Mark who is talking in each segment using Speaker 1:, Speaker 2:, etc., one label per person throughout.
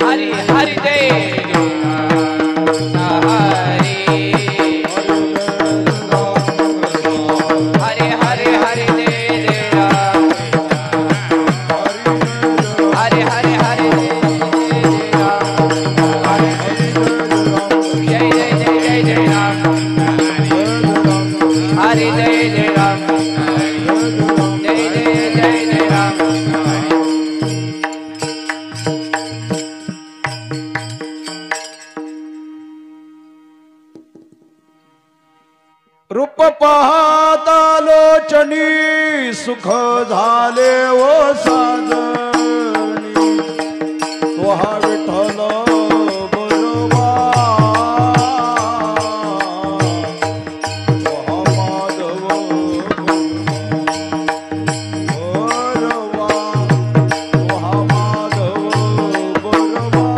Speaker 1: हरि हरि जय
Speaker 2: रूप पाहता लोचनी सुख झाले ओ साजनी तो हा विठ्ठल बरोबा तो हा माधव बरोबा तो हा माधव बरोबा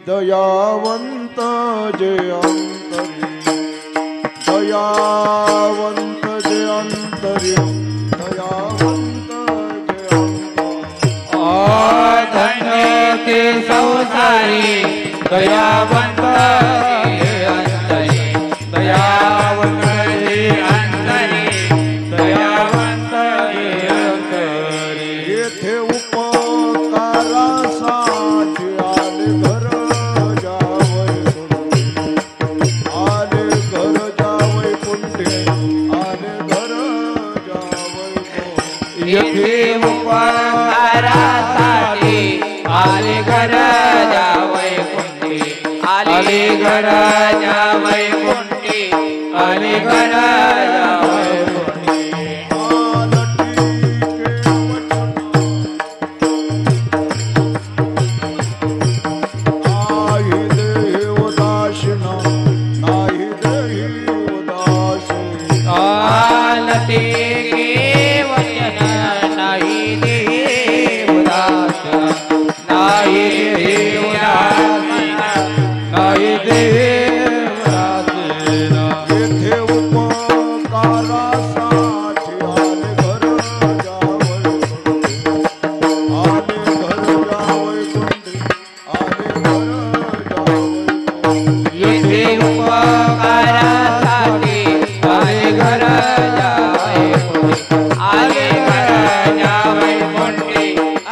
Speaker 2: दयावंत जे अंतरी दयावंत जे अंतरी दयावंत जे
Speaker 1: धन्य ते संसारी दयावंत जे अंतरी दयावंत जे अंतरी दयावंत जे अंतरी
Speaker 2: येथे उपकारासाठी आले घर
Speaker 1: येथे उपकारासाठी आले घर जावई आली घराच्या वैकुंठी आली घराच्या वैकुंठी आलती के वचन नाही देव दास नाही देव दास नाही देव दास
Speaker 2: येथे उपकारासाठी आले घर जावई आले घर जावई कुंडी आले घर जावई
Speaker 1: येथे उपकारासाठी आले घर जावई आले घर जावई कोणते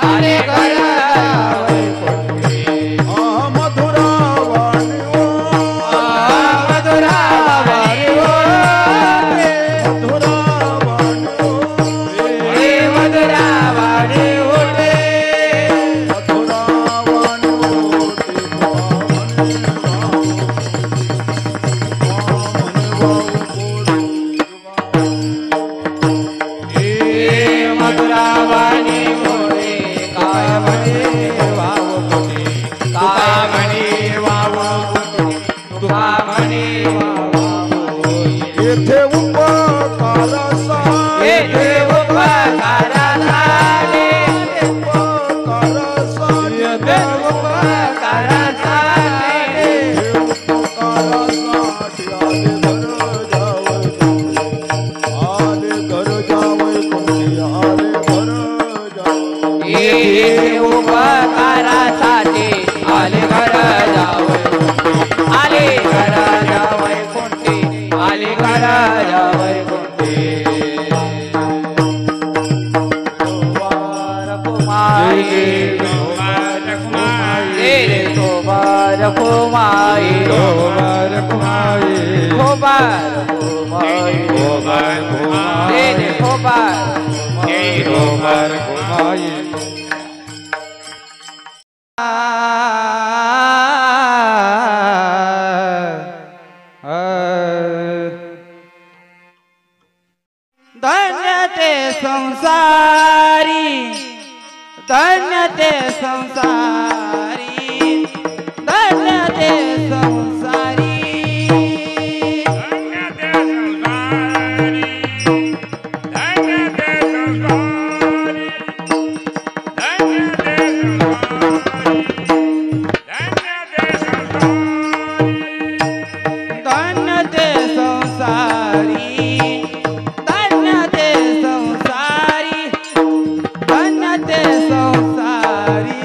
Speaker 1: आले घर जावई कोणते
Speaker 2: मधुरा वाणी
Speaker 1: मधुरा वाणी
Speaker 2: मधुरा वाणी
Speaker 1: मधुरा वाणी होते
Speaker 2: मधुरा वाणी
Speaker 1: मधुरा वाणी होते काय म्हणे वाव कोणी काय म्हणे वाव कोणी तुका म्हणे वाव
Speaker 2: येथे उपकारासाठी
Speaker 1: येथे उपकारा झाले
Speaker 2: उपकारासाठी
Speaker 1: येथे उपकारा झाले
Speaker 2: उपकारासाठी आले घर जावई कुंडी आले घर जावई
Speaker 1: येथे उपकारासाठी आले घर जावई आले घर जावई कोणते आले घर जावई कोणते कुमारी रे कुमार कुमारी
Speaker 2: कुमार कुमारी
Speaker 1: कुमार कुमारी
Speaker 2: कुमार कुमारी
Speaker 1: रे कुमार
Speaker 2: कुमार कुमारी
Speaker 1: धन्य ते संसारी धन्य ते संसारी धन्य ते संसारी धन्य ते संसारी धन्य ते संसारी धन्य ते संसारी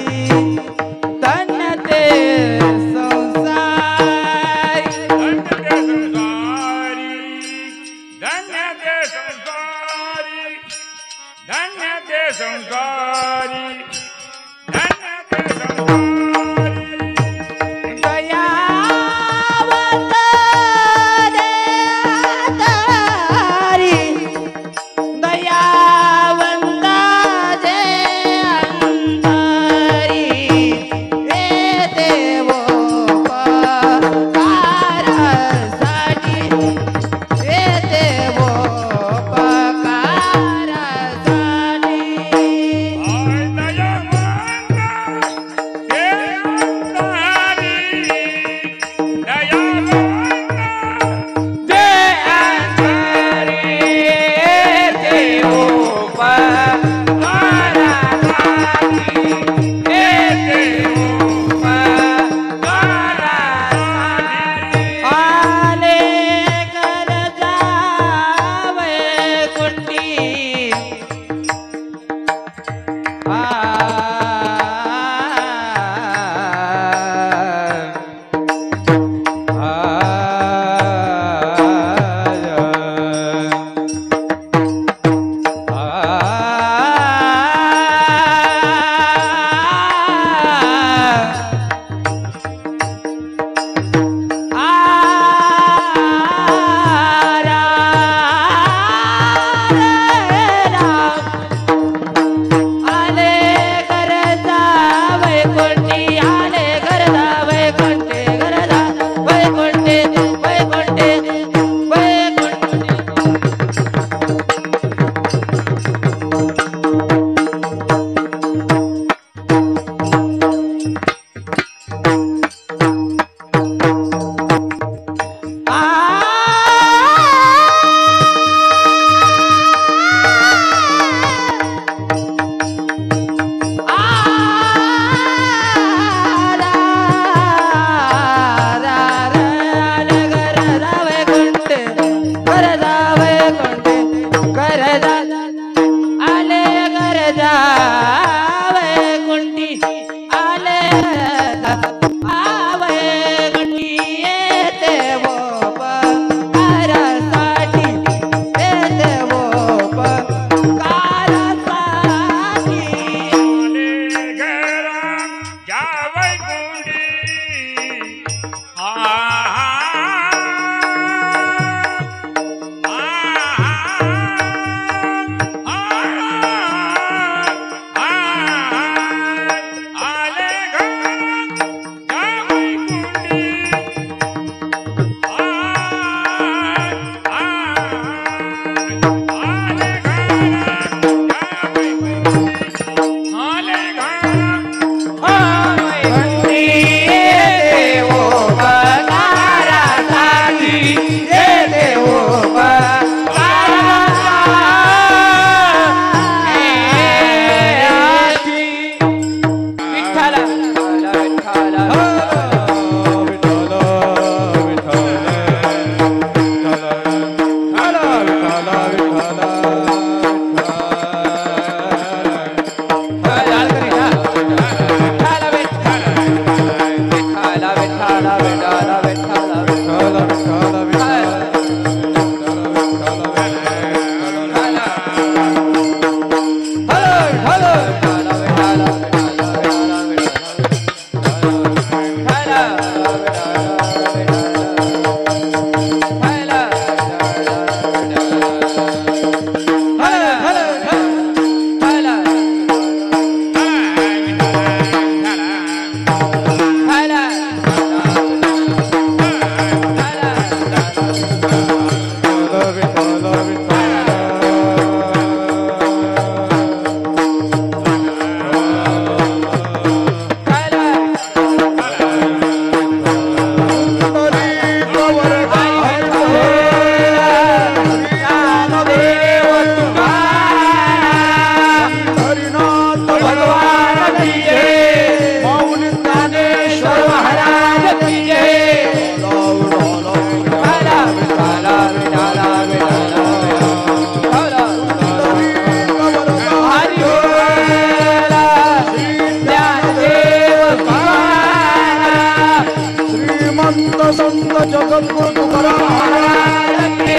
Speaker 2: संत जगद्गुरु तुकाराम महाराज की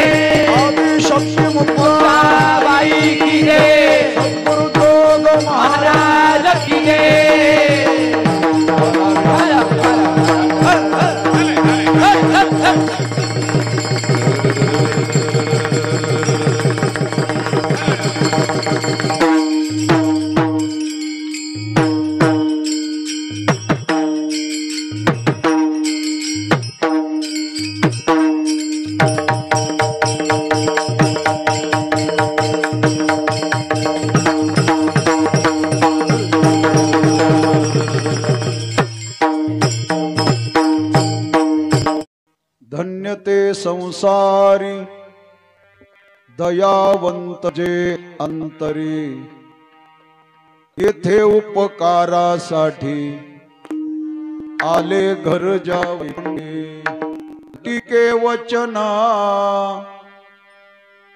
Speaker 2: आदि शक्ति मुक्ताबाई की जय, सद्गुरु जोग महाराज की जय। धन्य ते संसारी दयावंत जे अंतरी, येथे उपकारासाठी आले घर जावे। टीके वचना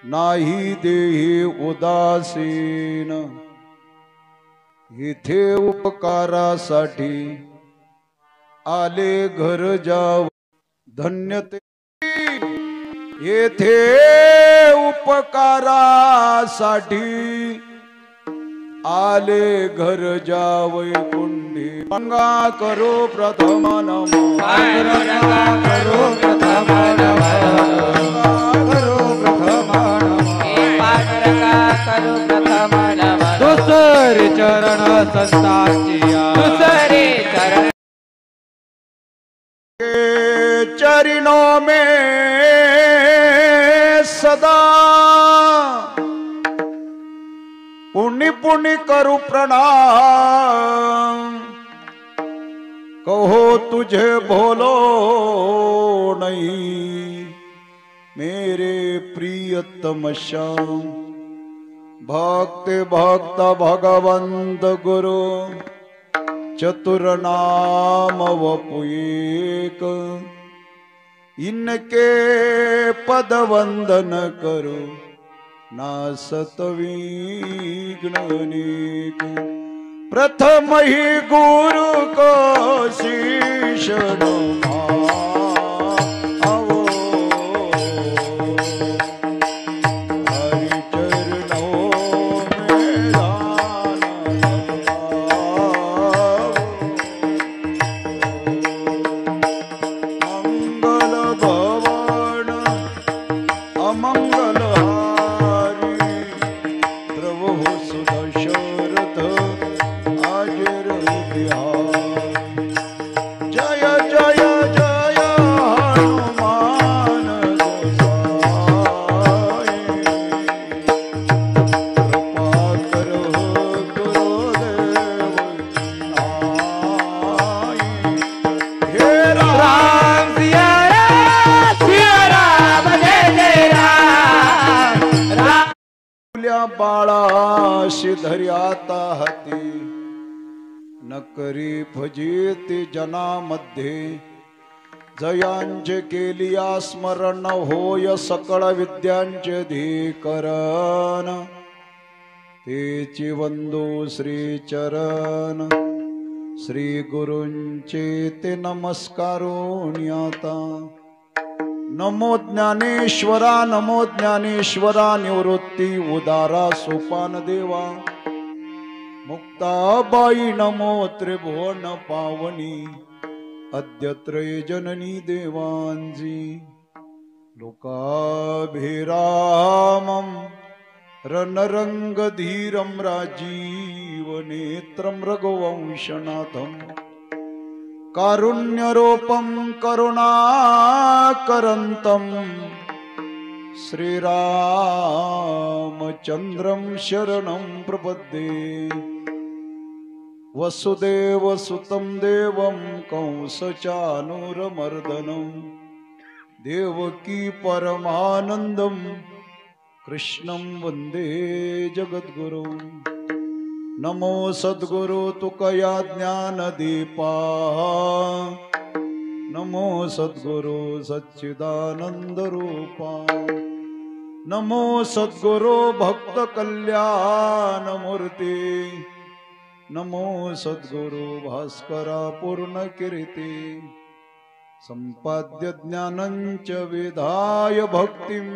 Speaker 2: नाही देही उदासीन, येथे उपकारासाठी आले घर जावे। धन्य ते येथे उपकारासाठी आले घर जावई कुंडी। मंगा करो प्रथम नमो,
Speaker 1: पांडुरंगा करो प्रथम नमो,
Speaker 2: करो प्रथम नमो,
Speaker 1: पांडुरंगा करो प्रथम नमो। दुसरे चरण संतांचिया, दुसरे चरण
Speaker 2: के चरणों में सदा पुण्य पुण्य करु प्रणाम। कहो तुझे भूलो नहीं मेरे प्रियतम श्याम। भक्त भक्त भगवंत गुरु चतुर नाम वपु एक। इनके पद वंदन करो नासत विघ्न अनेक। प्रथम ही गुरु को शीश नमाओ, हरि चरणों में दान लगाओ। मंगल भवन अमंगल हारी, प्रभु सुदशरथ आजर बिहारी। जय जय जय हनुमान गोसाई, कृपा करो गुरुदेव नाई। हे
Speaker 1: राम सिया राम जय जय राम। राम
Speaker 2: फुल्या बाळाशी धर्याता हाती, न करी फजिती जनामध्ये। जयांचे केलिया स्मरण होय सकळ विद्यांचे धीकरण। तेची वंदो श्री चरण श्री गुरूंचे ते नमस्कारोनी आता नमो ज्ञानेश्वरा नमो ज्ञानेश्वरा निवृत्ती उदारा सोपान देवा मुक्ताबाई नमो त्रिभुवन पावनी अद्यत्रय जननी देवांजी लोकाभिरामं रणरंगधीरं राजीवनेत्रं रघुवंशनाथं कारुण्यरूपं करुणाकरन्तं श्रीरामचन्द्रं शरणं प्रपद्ये वसुदेवसुतं देवं कंसचानूरमर्दनं देवकी परमानन्दं कृष्णं वन्दे जगद्गुरुं नमो सद्गुरु तुकया ज्ञानदीपा नमो सद्गुरु सच्चिदानन्दरूपा नमो सद्गुरु भक्तकल्याणमूर्ति नमो सद्गुरु भास्करा पूर्णकीर्ति सम्पाद्य ज्ञानञ्च विधाय भक्तिं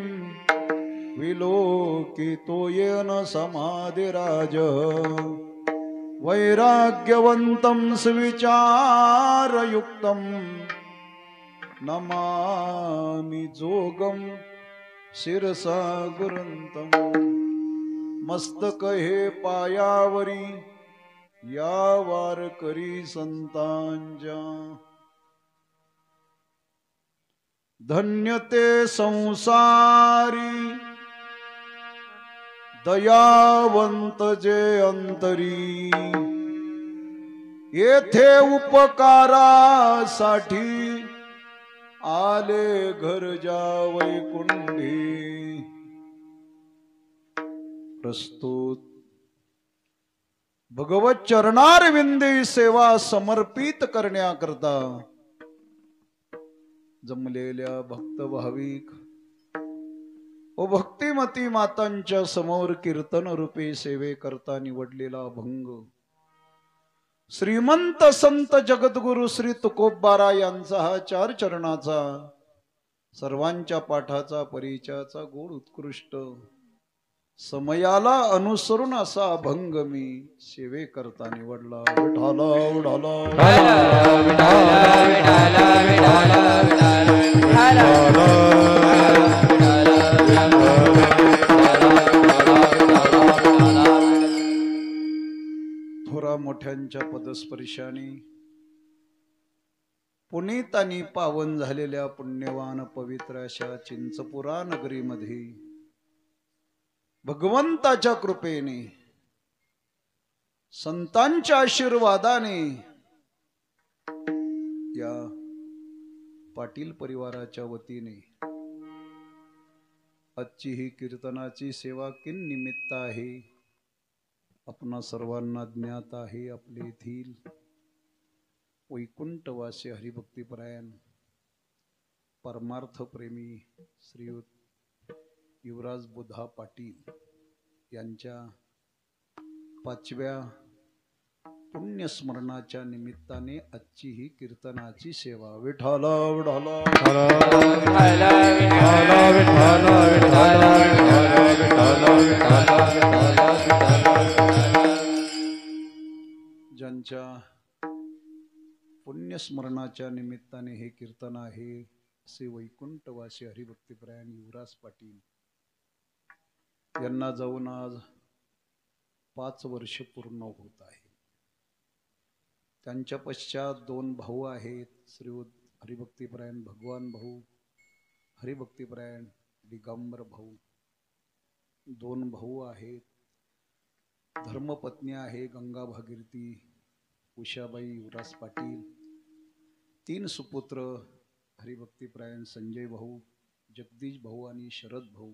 Speaker 2: विलोकितो येन समाधिराज वैराग्यवन्तं सुविचारयुक्तं नमामि जोगं शिरसा गुरुन्तं मस्तक हे पायावरी या वारकरी संतांच्या धन्य ते संसारी दयावंत जे अंतरी येथे उपकारासाठी आले घर जावई कुंडी प्रस्तुत भगवत चरणारविंदी सेवा समर्पित करण्याकरता जमलेल्या भक्त भाविक व भक्तिमती मातांच्या समोर कीर्तन रूपी सेवेकरता निवडलेला अभंग श्रीमंत संत जगद्गुरु श्री तुकोबारा यांचा हा 4 चरणाचा सर्वांच्या पाठाचा परिचयाचा गोड उत्कृष्ट समयाला अनुसरून असा अभंग मी सेवेकरता निवडला विठाला उडाला थोरा मोठ्यांच्या पदस्पर्शाने पुनीत आणि पावन झालेल्या पुण्यवान पवित्र अशा चिंचपुरा नगरीमध्ये भगवंताच्या कृपेने संतांच्या आशीर्वादाने या पाटील परिवाराच्या वतीने आजची ही कीर्तनाची सेवा किन निमित्त आहे आपणा सर्वांना ज्ञात आहे. आपले येथील वैकुंठवासी हरिभक्तीपरायण परमार्थ प्रेमी श्रीयुत युवराज बुधा पाटील यांच्या 5व्या पुण्यस्मरणाच्या निमित्ताने आजची ही कीर्तनाची सेवा विठाला विठाला ज्यांच्या पुण्यस्मरणाच्या निमित्ताने हे कीर्तन आहे असे वैकुंठवासी हरिभक्तीपरायण युवराज पाटील यांना जाऊन आज 5 वर्ष पूर्ण होत आहे. त्यांच्या पश्चात 2 भाऊ आहेत श्रीयुत हरिभक्तीपरायण भगवान भाऊ हरिभक्तीपरायण दिगंबर भाऊ. 2 भाऊ आहेत धर्मपत्नी आहे गंगा भागीरथी उषाबाई युवराज पाटील. 3 सुपुत्र हरिभक्तीपरायण संजय भाऊ जगदीश भाऊ आणि शरद भाऊ.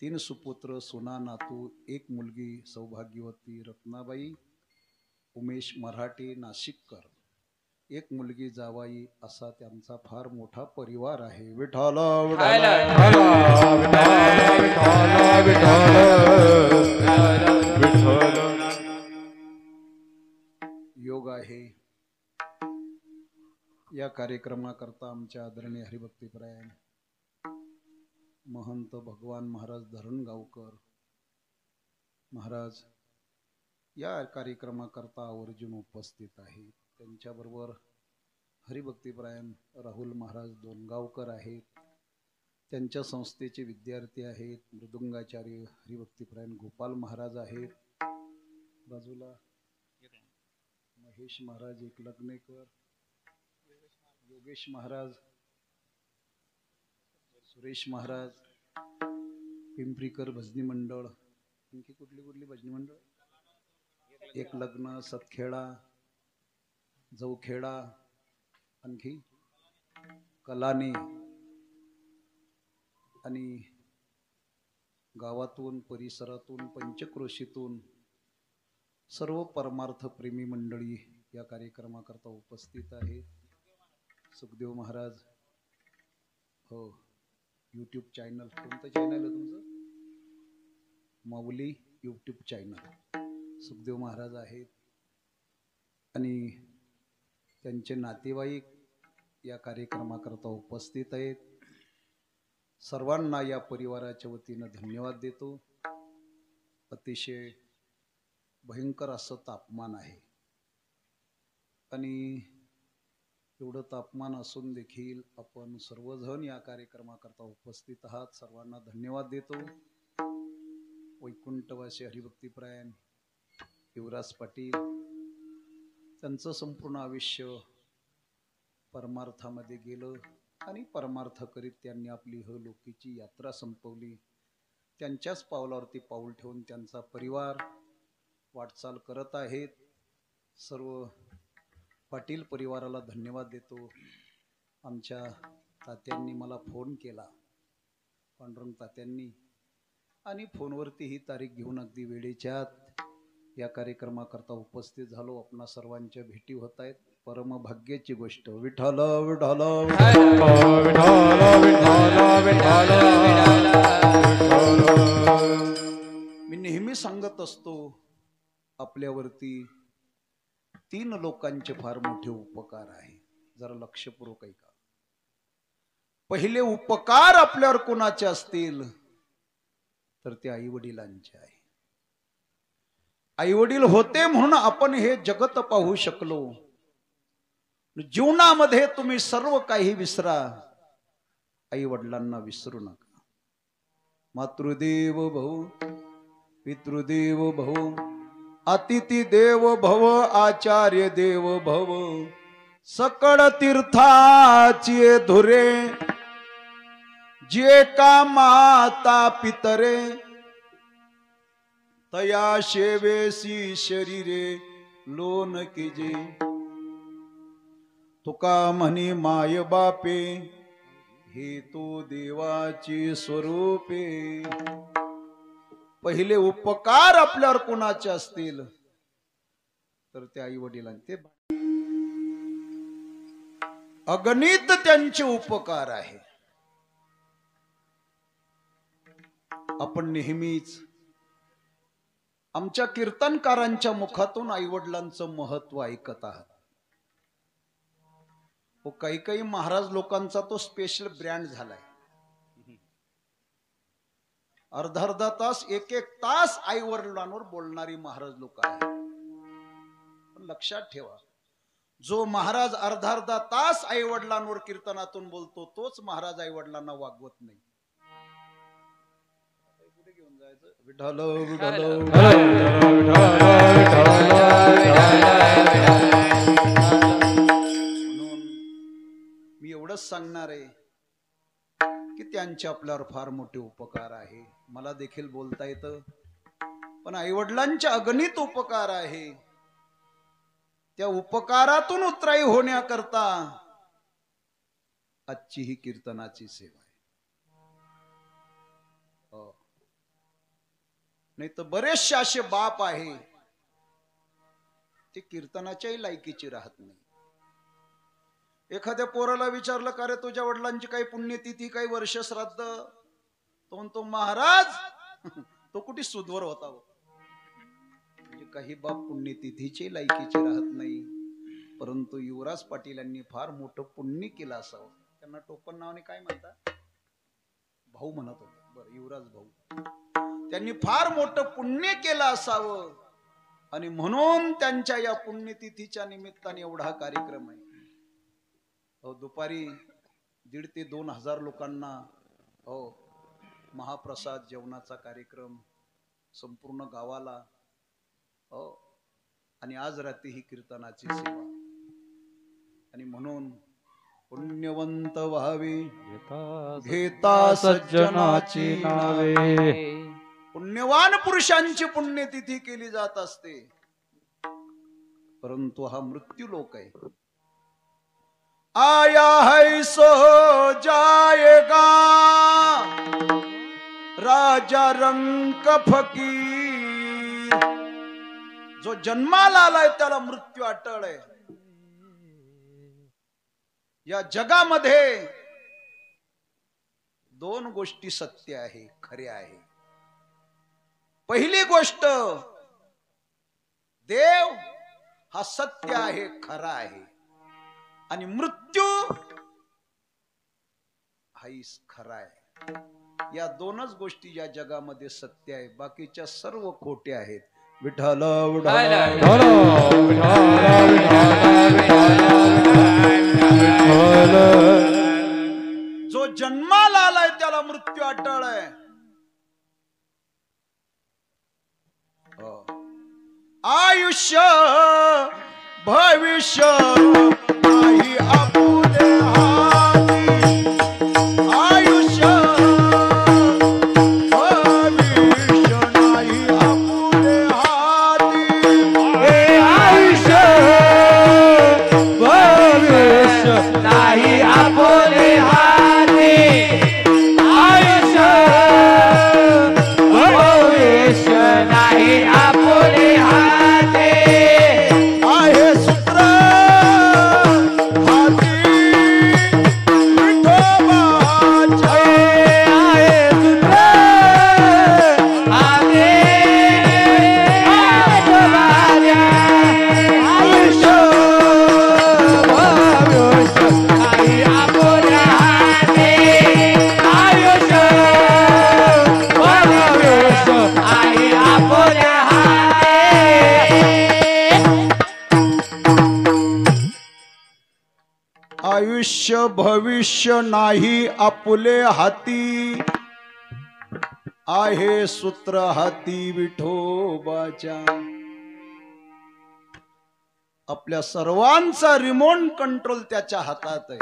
Speaker 2: 3 सुपुत्र सोना नातू. 1 मुलगी सौभाग्यवती रत्नाबाई उमेश मराठे नाशिककर. 1 मुलगी जावाई. असा त्यांचा फार मोठा परिवार आहे. विठाला योग आहे. या कार्यक्रमाकरता आमच्या आदरणीय हरिभक्तीपरायण महंत भगवान महाराज धरणगावकर महाराज या कार्यक्रमाकरता आवर्जून उपस्थित आहेत. त्यांच्याबरोबर हरिभक्तीपरायण राहुल महाराज दोनगावकर आहेत. त्यांच्या संस्थेचे विद्यार्थी आहेत. मृदुंगाचार्य हरिभक्तीपरायण गोपाल महाराज आहेत. बाजूला महेश महाराज एकलग्नेकर, योगेश महाराज, सुरेश महाराज, पिंपरीकर भजनी मंडळ, आणखी कुठली भजनी मंडळ, एक लग्न, सतखेडा, जवखेडा, आणखी कलानी आणि गावातून परिसरातून पंचक्रोशीतून सर्व परमार्थ प्रेमी मंडळी या कार्यक्रमाकरता उपस्थित आहेत. सुखदेव महाराज, हो, यूट्यूब चॅनल, कोणतं चॅनल आहे तुमचं? माऊली यूट्यूब चॅनल. सुखदेव महाराज आहेत आणि त्यांचे नातेवाईक या कार्यक्रमाकरता उपस्थित आहेत. सर्वांना या परिवाराच्या वतीनं धन्यवाद देतो. अतिशय भयंकर असं तापमान आहे आणि एवढं तापमान असून देखील आपण सर्वजण या कार्यक्रमाकरता उपस्थित आहात. सर्वांना धन्यवाद देतो. वैकुंठवासी हरिभक्तीपरायण युवराज पाटील, त्यांचं संपूर्ण आयुष्य परमार्थामध्ये गेलं आणि परमार्थ करीत त्यांनी आपली लोकीची यात्रा संपवली. त्यांच्याच पावलावरती पाऊल ठेवून त्यांचा परिवार वाटचाल करत आहेत. सर्व पाटील परिवाराला धन्यवाद देतो. आमच्या तात्यांनी मला फोन केला, पांडुरंग तात्यांनी, आणि फोनवरती ही तारीख घेऊन अगदी वेळेच्या आत या कार्यक्रमाकरता उपस्थित झालो. आपणा सर्वांच्या भेटी होत आहेत. परम भाग्याची गोष्ट. विठ्ठल विठ्ठल मी नेहमी सांगत असतो, आपल्यावरती 3 लोकांचे फार मोठे उपकार आहे. जरा लक्षपूर्वक ऐका. पहिले उपकार आपल्यावर कोणाचे असतील तर ते आई वडिलांचे आहे. आई वडील होते म्हणून आपण हे जगत पाहू शकलो. जीवनामध्ये तुम्ही सर्व काही विसरा, आई वडिलांना विसरू नका. मातृदेव भव, पितृदेव भव, अतिथी देव भव, आचार्य देव भव, सकळ तीर्थाची धुरे, जे का माता पितरे, तया शेवेसी शरीरे लोन कीजे. तुका म्हणी माय बापे, हे तो देवाची स्वरूपे. पहिले उपकार आपल्यावर कोणाचे असतील तर ते आई वडिलांचे. अगणित त्यांचे उपकार आहे. आपण नेहमीच आमच्या कीर्तनकारांच्या मुखातून आई वडिलांचं महत्व ऐकत आहात. काही काही महाराज लोकांचा तो स्पेशल ब्रँड झालाय. अर्धा तास, एक तास आई वडिलांवर बोलणारी महाराज लोक आहेत. पण लक्षात ठेवा, जो महाराज अर्धा तास आई वडिलांवर कीर्तनातून बोलतो तोच महाराज आई वडिलांना वागवत नाही. कुठे घेऊन जायचं? विठ्ठल म्हणून मी एवढंच सांगणार आहे की त्यांचे आपल्यावर फार मोठे उपकार आहे. मला देखील बोलता येतं, पण आई वडिलांचे अगणित उपकार आहे. त्या उपकारातून उतराई होण्याकरता आजची ही कीर्तनाची सेवा आहे. नाही तर बरेचसे असे बाप आहे ते कीर्तनाच्याही लायकीची राहत नाही. एखाद्या पोराला विचारलं, का रे तुझ्या वडिलांची काही पुण्यतिथी, काही वर्ष श्राद्ध, तो म्हणतो महाराज तो कुठे सुधवर होता. म्हणजे काही बाप पुण्यतिथीची लायकीची राहत नाही. परंतु युवराज पाटील यांनी फार मोठं पुण्य केलं असावं. त्यांना टोपण नावाने काय म्हणतात? भाऊ म्हणत होते. बरं, युवराज भाऊ. त्यांनी फार मोठं पुण्य केलं असावं आणि म्हणून त्यांच्या या पुण्यतिथीच्या निमित्ताने एवढा कार्यक्रम आहे. दुपारी 1,500 ते 2,000 लोकांना महाप्रसाद जेवणाचा कार्यक्रम संपूर्ण गावाला. आणि आज रात्री ही कीर्तनाची सेवा. आणि म्हणून पुण्यवंत व्हावे घेता सज्जनाची नावे. पुण्यवान पुरुषांची पुण्यतिथी केली जात असते. परंतु हा मृत्यू लोक आहे. आया है सो जाएगा राजा रंक फकीर. जो जन्माला आलाय त्याला मृत्यू अटळ आहे. या जगामध्ये 2 गोष्टी सत्य आहे, खऱ्या आहे. पहिली गोष्ट, देव हा सत्य आहे, खरा आहे. आणि मृत्यू हाही खरा आहे. या 2च गोष्टी या जगामध्ये सत्य आहे. बाकीच्या सर्व खोटे आहेत. विठ्ठल जो जन्माला आलाय त्याला मृत्यू अटळ आहे. आयुष्य भविष्य नाही आपुले हाती. आयुष्य भविष्य नाही आपुले हाती.
Speaker 1: आयुष्य भविष्य नाही आपुले हाती. आयुष्य भविष्य नाही आपुले हाती.
Speaker 2: आहे सूत्र हाती विठोबाचे.
Speaker 1: आहे सूत्र हाती विठोबाच्या. आयुष्य भविष्य नाही आपुले हाती. आयुष्य भविष्य नाही आपुले हाती.
Speaker 2: आयुष्य भविष्य नाही आपुले हाती. आहे सूत्र हाती विठोबाच्या. आपल्या सर्वांचा रिमोट कंट्रोल त्याच्या हातात आहे.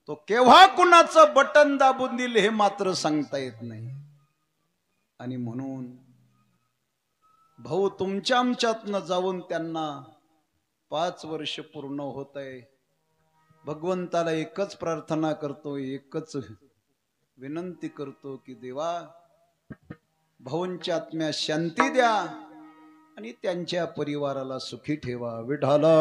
Speaker 2: तो केव्हा कुणाचं बटन दाबून दिल हे मात्र सांगता येत नाही. आणि म्हणून भाऊ तुमच्या आमच्यातनं जाऊन त्यांना 5 वर्ष पूर्ण होत आहे. भगवंताला एकच प्रार्थना करतो, एकच विनंती करतो की देवा भाऊंच्या आत्म्यास शांती द्या आणि त्यांच्या परिवाराला सुखी ठेवा. विठाला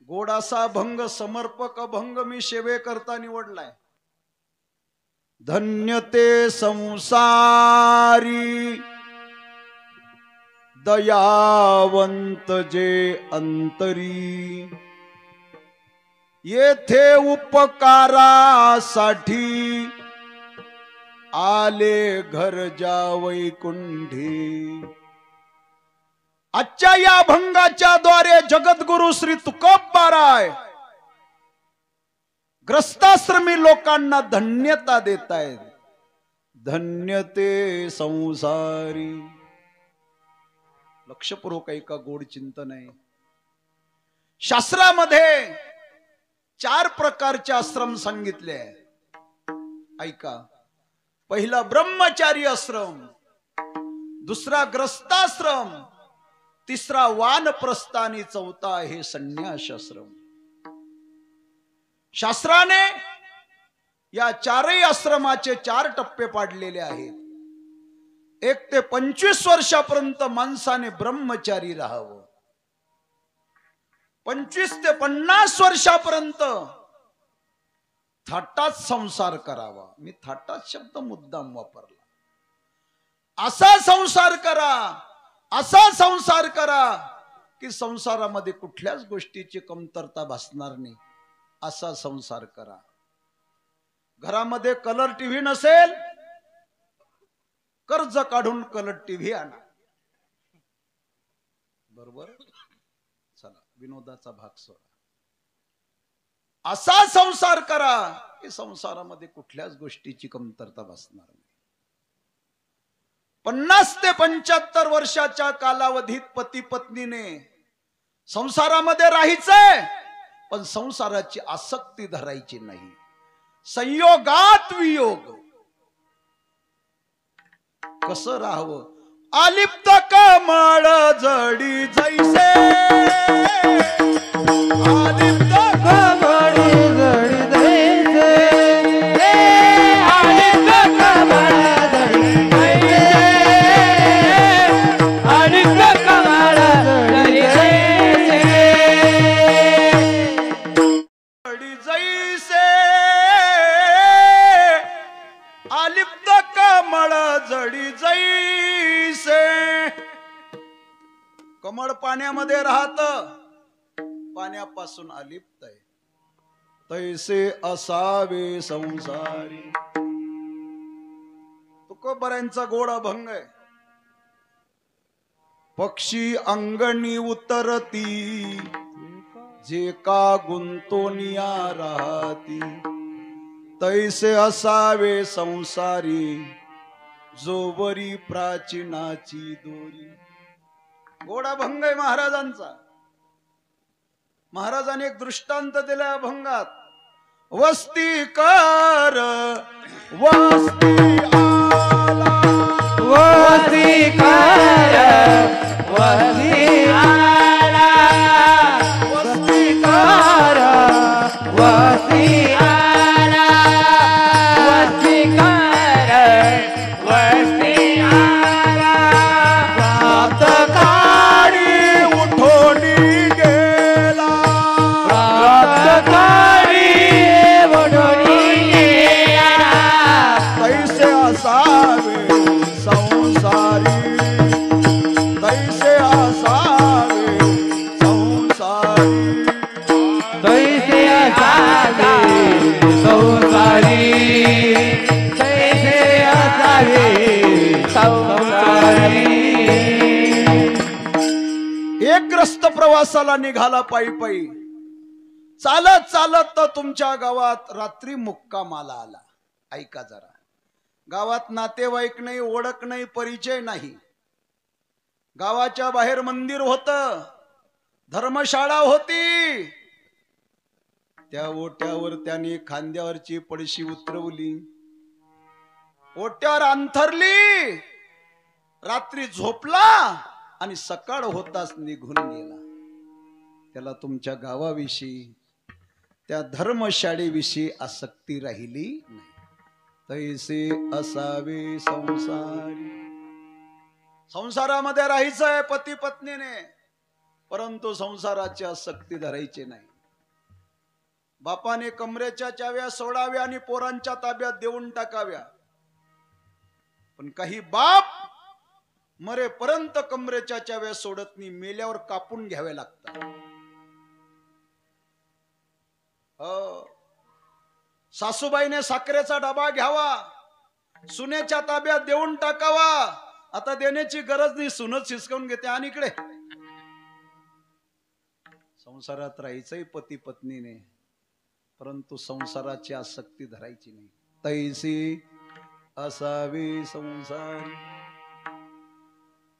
Speaker 2: गोडासा भंग समर्पक भंग मी सेवे करता निवडलाय. धन्य ते संसारी दयावंत जे अंतरी. येथे उपकारासाठी आले घर जा वैकुंठी. आजच्या या भंगाच्या द्वारे जगद्गुरु श्री तुकोबाराय ग्रस्ताश्रमी लोकांना धन्यता देत आहेत. धन्य ते संसारी. लक्षपूर्वक ऐका, गोड चिंतन आहे. शास्त्रामध्ये 4 प्रकारचे आश्रम सांगितले आहेत. ऐका, पहिला ब्रह्मचारी आश्रम, दुसरा ग्रस्ताश्रम, तिसरा वानप्रस्थ आणि चौथा आहे संन्यास आश्रम. शास्त्राने या 4ही आश्रमाचे 4 टप्पे पाडलेले आहेत. 1 ते 25 वर्षापर्यंत माणसाने ब्रह्मचारी राहावं. 25 ते 50 वर्षापर्यंत थाटात संसार करावा. मी थाटात शब्द मुद्दाम वापरला. असा संसार करा, असा संसार करा की संसारामध्ये कुठल्याच गोष्टीची कमतरता भासणार नाही. असा संसार करा. घरामध्ये कलर टीव्ही नसेल, कर्ज काढून कलर टीव्ही आणा. बरोबर. चला विनोदाचा भाग सोडा. असा संसार करा की संसारामध्ये कुठल्याच गोष्टीची कमतरता भासणार नाही. 50 ते 75 वर्षाच्या कालावधीत पती पत्नीने संसारामध्ये राहायचंय, पण संसाराची आसक्ती धरायची नाही. संयोगात वियोग. कसं राहावं? आलिप्त कमळ जडी जैसे, आलिप्त कमळ जडी जैसे, आलिप्त कमळ जडी जैसे, आलिप्त कमळ जडी जैसे, जडी जैसे, आलिप्त कमळ जडी जैसे. कमळ पाण्यामध्ये राहत, पाण्यापासून अलिप्त आहे. तैसे असावे संसारी. तुकोबऱ्यांचा गोड अभंग आहे. पक्षी अंगणी उतरती, जे का गुंतोनिया राहती. तैसे असावे संसारी, जोवरी प्राचीनाची दोरी. गोड अभंग आहे महाराजांचा. महाराजांनी एक दृष्टांत दिला अभंगात. वस्ती कर वस्ती आला, वस्ती कर वस्ती आला, वस्ती कर वस्ती आला, वस्ती कर वस्ती आला. प्रातःकाळी उठोनी गेला, प्रातःकाळी उठोनी गेला. तैसे असावे संसारी, तैसे असावे संसारी, तैसे असावे संसारी, तैसे असावे संसारी. एक ग्रस्त प्रवासाला निघाला पायी पायी. चालत चालत तर तुमच्या गावात रात्री मुक्कामाला आला. ऐका जरा. गावात नातेवाईक नाही, ओळख नाही, परिचय नाही. गावाच्या बाहेर मंदिर होतं, धर्मशाळा होती. त्या ओट्यावर त्याने खांद्यावरची पडशी उतरवली, ओट्यावर अंथरली, रात्री झोपला आणि सकाळ होताच निघून गेला. त्याला तुमच्या गावाविषयी, त्या धर्मशाळेविषयी आसक्ती राहिली नाही. तैसे असावे संसारी. संसारामध्ये राहायचंय पती पत्नीने, परंतु संसाराची आसक्ती धरायची नाही. बापाने कमरेच्या चाव्या सोडाव्या आणि पोरांच्या ताब्यात देऊन टाकाव्या. पण काही बाप मरेपर्यंत कमरेच्या चाव्या सोडत नाही, मेल्यावर कापून घ्यावे लागतात. सासूबाईने साखरेचा डबा घ्यावा, सुनेच्या ताब्यात देऊन टाकावा. आता देण्याची गरज नाही, सुनच हिसकावून घेते. आणि इकडे संसारात राहायचंय पती पत्नीने, परंतु संसाराची आसक्ती धरायची नाही. तैसी असावे संसार.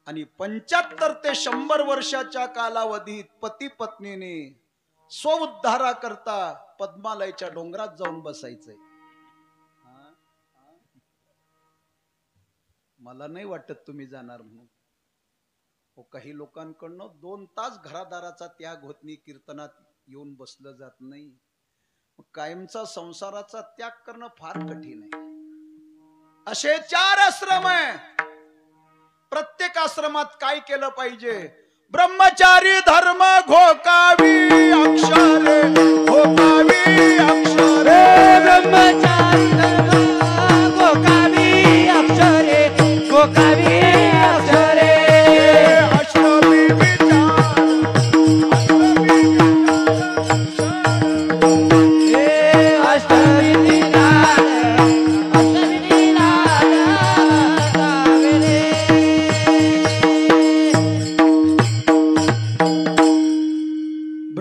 Speaker 2: आणि 75 ते 100 वर्षाच्या कालावधीत पती पत्नीने स्वउद्धारा करता पद्मालयच्या डोंगरात जाऊन बसायचंय. मला नाही वाटत तुम्ही जाणार म्हणून. काही लोकांकडनं 2 तास घरादाराचा त्याग होत नाही, कीर्तनात येऊन बसलं जात नाही. कायमचा संसाराचा त्याग करणं फार कठीण आहे. असे 4 आश्रम आहे. प्रत्येक आश्रमात काय केलं पाहिजे? ब्रह्मचारी धर्म घोकावी अक्षरे, घोकावी अक्षरे. ब्रह्मचारी धर्म घोकावी अक्षरे, घोकावी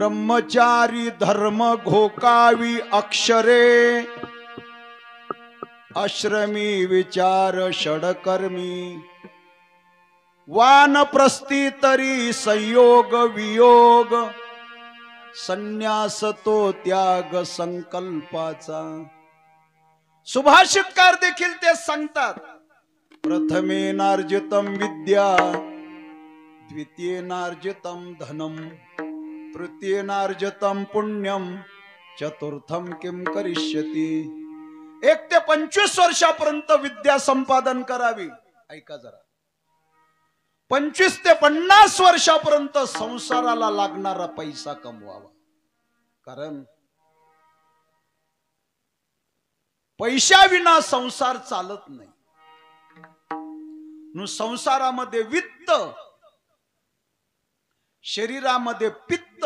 Speaker 2: ब्रह्मचारी धर्म घोकावी अक्षरे, आश्रमी विचार षडकर्मी, वानप्रस्थी तरी संयोग वियोग, संन्यास तो त्याग संकल्पाचा. सुभाषितकार देखील ते सांगतात, प्रथमेनार्जितं विद्या, द्वितीयेनार्जितं धनम, तृतीयेनार्जितं पुण्यम, चतुर्थम किम करिष्यति. 1 ते 25 वर्षापर्यंत विद्या संपादन करावी. ऐका जरा, 25 ते 50 वर्षापर्यंत संसाराला लागणारा पैसा कमवावा. कारण पैशाविना संसार चालत नाही. संसारामध्ये वित्त, शरीरामध्ये पित्त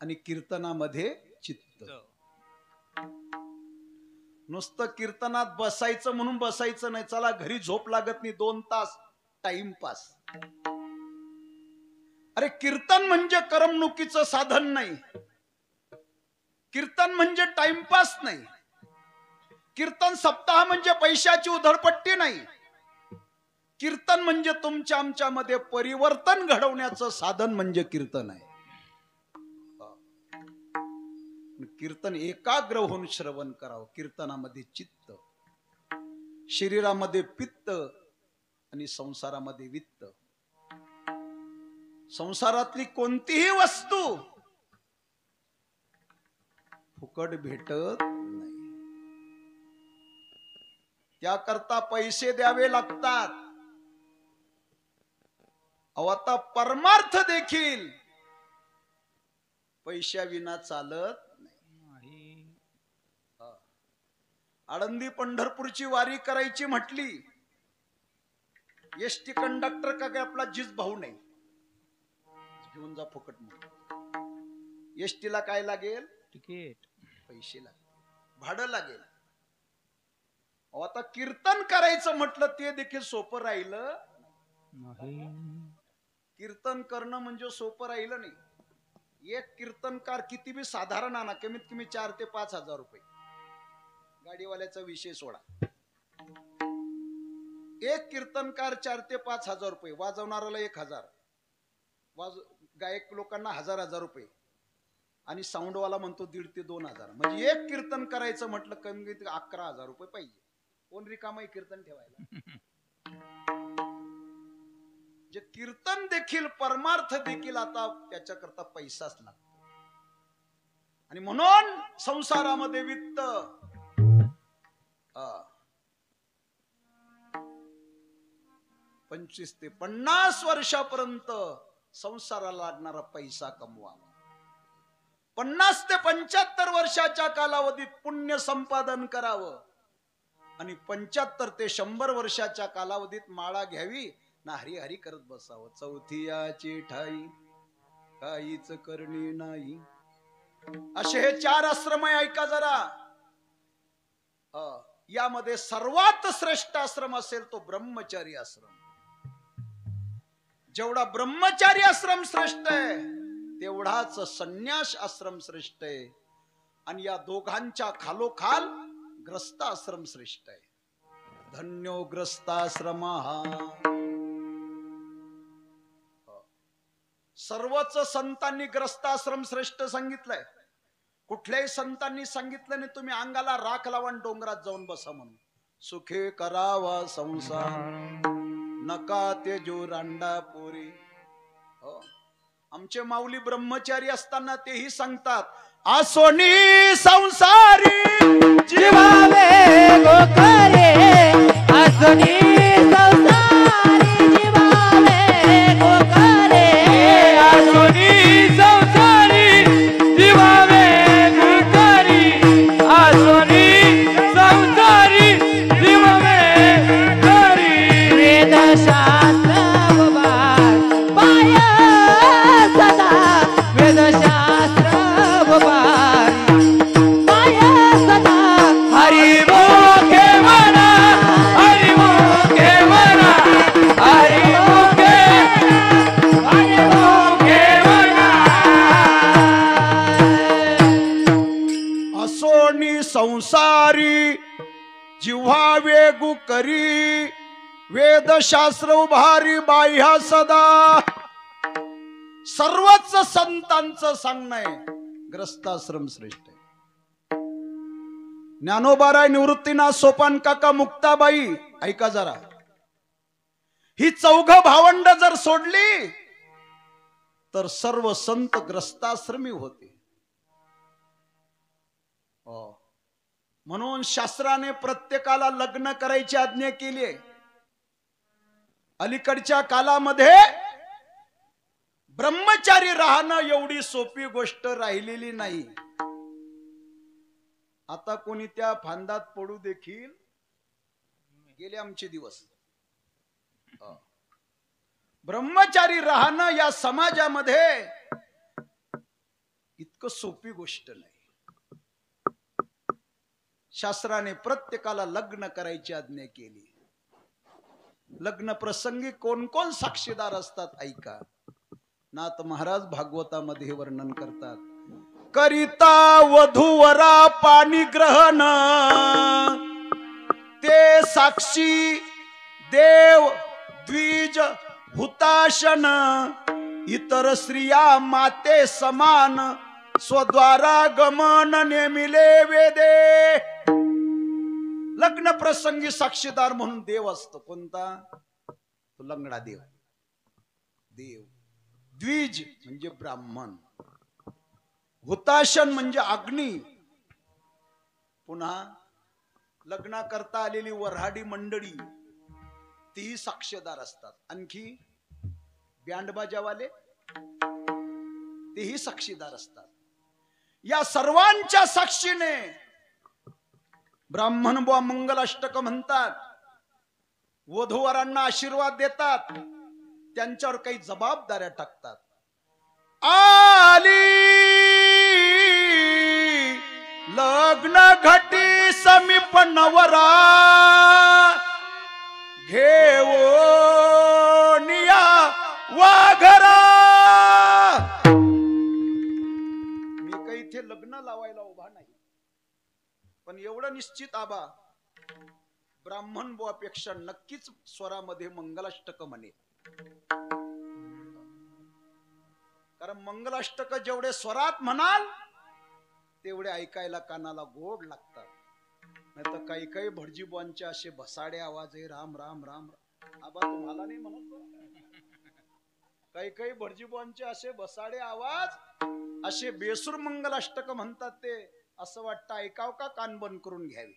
Speaker 2: आणि कीर्तनामध्ये चित्त. नुसतं कीर्तनात बसायचं म्हणून बसायचं नाही. चला घरी झोप लागत नाही, 2 तास टाइमपास. अरे कीर्तन म्हणजे करमणुकीचं साधन नाही. कीर्तन म्हणजे टाइमपास नाही. कीर्तन सप्ताह म्हणजे पैशाची उधळपट्टी नाही. कीर्तन म्हणजे तुमच्या आमच्यामध्ये परिवर्तन घडवण्याचं साधन म्हणजे कीर्तन आहे. कीर्तन एकाग्र होऊन श्रवण करावं. कीर्तनामध्ये चित्त, शरीरामध्ये पित्त आणि संसारामध्ये वित्त. संसारातली कोणतीही वस्तू फुकट भेटत नाही. त्याकरता पैसे द्यावे लागतात. अहो आता परमार्थ देखील पैशाविना चालत नाही. आळंदी पंढरपूरची वारी करायची म्हटली, एसटी कंडक्टर का काय आपला जिज भाऊ नाही, घेऊन जा फुकट म्हणून. एसटीला काय लागेल?
Speaker 1: तिकीट,
Speaker 2: पैसे लागेल, भाडं लागेल. आता कीर्तन करायचं म्हटलं ते देखील सोपं राहिलं
Speaker 1: नाही.
Speaker 2: कीर्तन करणं म्हणजे सोपं राहिलं नाही. एक कीर्तनकार किती बी साधारण आणा, कमीत कमी 4 ते 5 हजार रुपये. गाडीवाल्याचा विषय सोडा. एक कीर्तनकार 4 ते 5 हजार रुपये, वाजवणाऱ्याला 1000, गायक लोकांना 1000 रुपये आणि साऊंडवाला म्हणतो 1,500 ते 2,000. म्हणजे एक कीर्तन करायचं म्हटलं कमीत कमी 11,000 रुपये पाहिजे. कोण रिकामं कीर्तन ठेवायला? जे कीर्तन देखील परमार्थ देखील आता त्याच्याकरता पैसाच लागतो. आणि म्हणून संसारामध्ये वित्त, 25 ते 50 वर्षापर्यंत संसाराला लागणारा पैसा कमवावा. 50 ते 75 वर्षाच्या कालावधीत पुण्य संपादन करावं आणि 75 ते 100 वर्षाच्या कालावधीत माळा घ्यावी ना हरी हरी करत बसावं. चौथियाची ठाई काहीच करणे नाही. असे हे 4 आश्रम आहे. ऐका जरा, यामध्ये सर्वात श्रेष्ठ आश्रम असेल तो ब्रह्मचारी आश्रम. जेवढा ब्रह्मचारी आश्रम श्रेष्ठ आहे तेवढाच संन्यास आश्रम श्रेष्ठ आहे. आणि या दोघांच्या खालोखाल ग्रस्त आश्रम श्रेष्ठ आहे. धन्यो ग्रस्ताश्रम. सर्वच संतांनी ग्रस्ताश्रम श्रेष्ठ सांगितलंय. कुठल्याही संतांनी सांगितलं नाही तुम्ही अंगाला राख लावा डोंगरात जाऊन बसा म्हणून. सुखे करावा संसार नका ते जो रांडा पोरी. आमचे माऊली ब्रह्मचारी असताना तेही सांगतात, आसोनी संसारी
Speaker 1: जीवावे गोकरे, आसोनी संसारी जीवावे गोकरे, आसोनी संसारी जीवावे गोकरी, आसोनी संसारी जीवावे गोकरी. वेदशास्त्र बाळ पाय सदा, वेदशास्त्र बाळ पाय सदा. हरी मोखे
Speaker 2: संसारी जिव्हा वेगू करी वेदशास्त्र उभारी बाह्य सदा सर्वच संतांचं सांगणं आहे ग्रस्ताश्रम श्रेष्ठ आहे. ज्ञानोबाराय निवृत्तीनाथ सोपान काका मुक्ताबाई ऐका जरा, ही चौघ भावंड जर सोडली तर सर्व संत ग्रस्ताश्रमी होते. म्हणून शास्त्राने प्रत्येकाला लग्न करायची आज्ञा केली आहे. अलीकडच्या कालामध्ये ब्रह्मचारी राहणं एवढी सोपी गोष्ट राहिलेली नाही. आता कोणी त्या फांदात पडू देखील गेले आमचे दिवस. ब्रह्मचारी राहणं या समाजामध्ये इतकं सोपी गोष्ट नाही. शास्त्राने प्रत्येकाला लग्न करायची आज्ञा केली. लग्न प्रसंगी कोण कोण साक्षीदार असतात ऐका. नाथ महाराज भागवतामध्ये वर्णन करतात. करिता वधूवरा पाणी ग्रहण ते साक्षी देव द्विज हुताशन इतर स्त्रिया माते समान स्वद्वारा गमन नेमिले वेदे. लग्न प्रसंगी साक्षीदार म्हणून देव असतो. कोणता? तो लंगडा देव. देव द्विज म्हणजे ब्राह्मण, हुताशन म्हणजे अग्नी, पुन्हा लग्ना करता आलेली वऱ्हाडी मंडळी तीही साक्षीदार असतात. आणखी बँडबाजावाले तेही साक्षीदार असतात. या सर्वांच्या साक्षीने ब्राह्मण बुवा मंगलाष्टक म्हणतात, वधूवरांना आशीर्वाद देतात, त्यांच्यावर काही जबाबदाऱ्या टाकतात. आली लग्न घटी समीप नवरा घेवोनिया वाघरा. मी काही इथे लग्न लावायला उभा नाही, पण एवढं निश्चित आबा ब्राह्मण बुवापेक्षा नक्कीच स्वरामध्ये मंगलाष्टक म्हणे. कारण मंगलाष्टक जेवढे स्वरात म्हणाल तेवढे ऐकायला कानाला गोड लागतात. नाही तर काही काही भटजीबुवांचे असे भसाडे आवाज आहे, राम राम राम. आबा तुम्हाला नाही म्हणत, काही काही भटजीबुवांचे असे भसाडे आवाज, असे बेसूर मंगलाष्टक म्हणतात. ते असं वाटतं ऐकाव का कान बंद करून घ्यावे.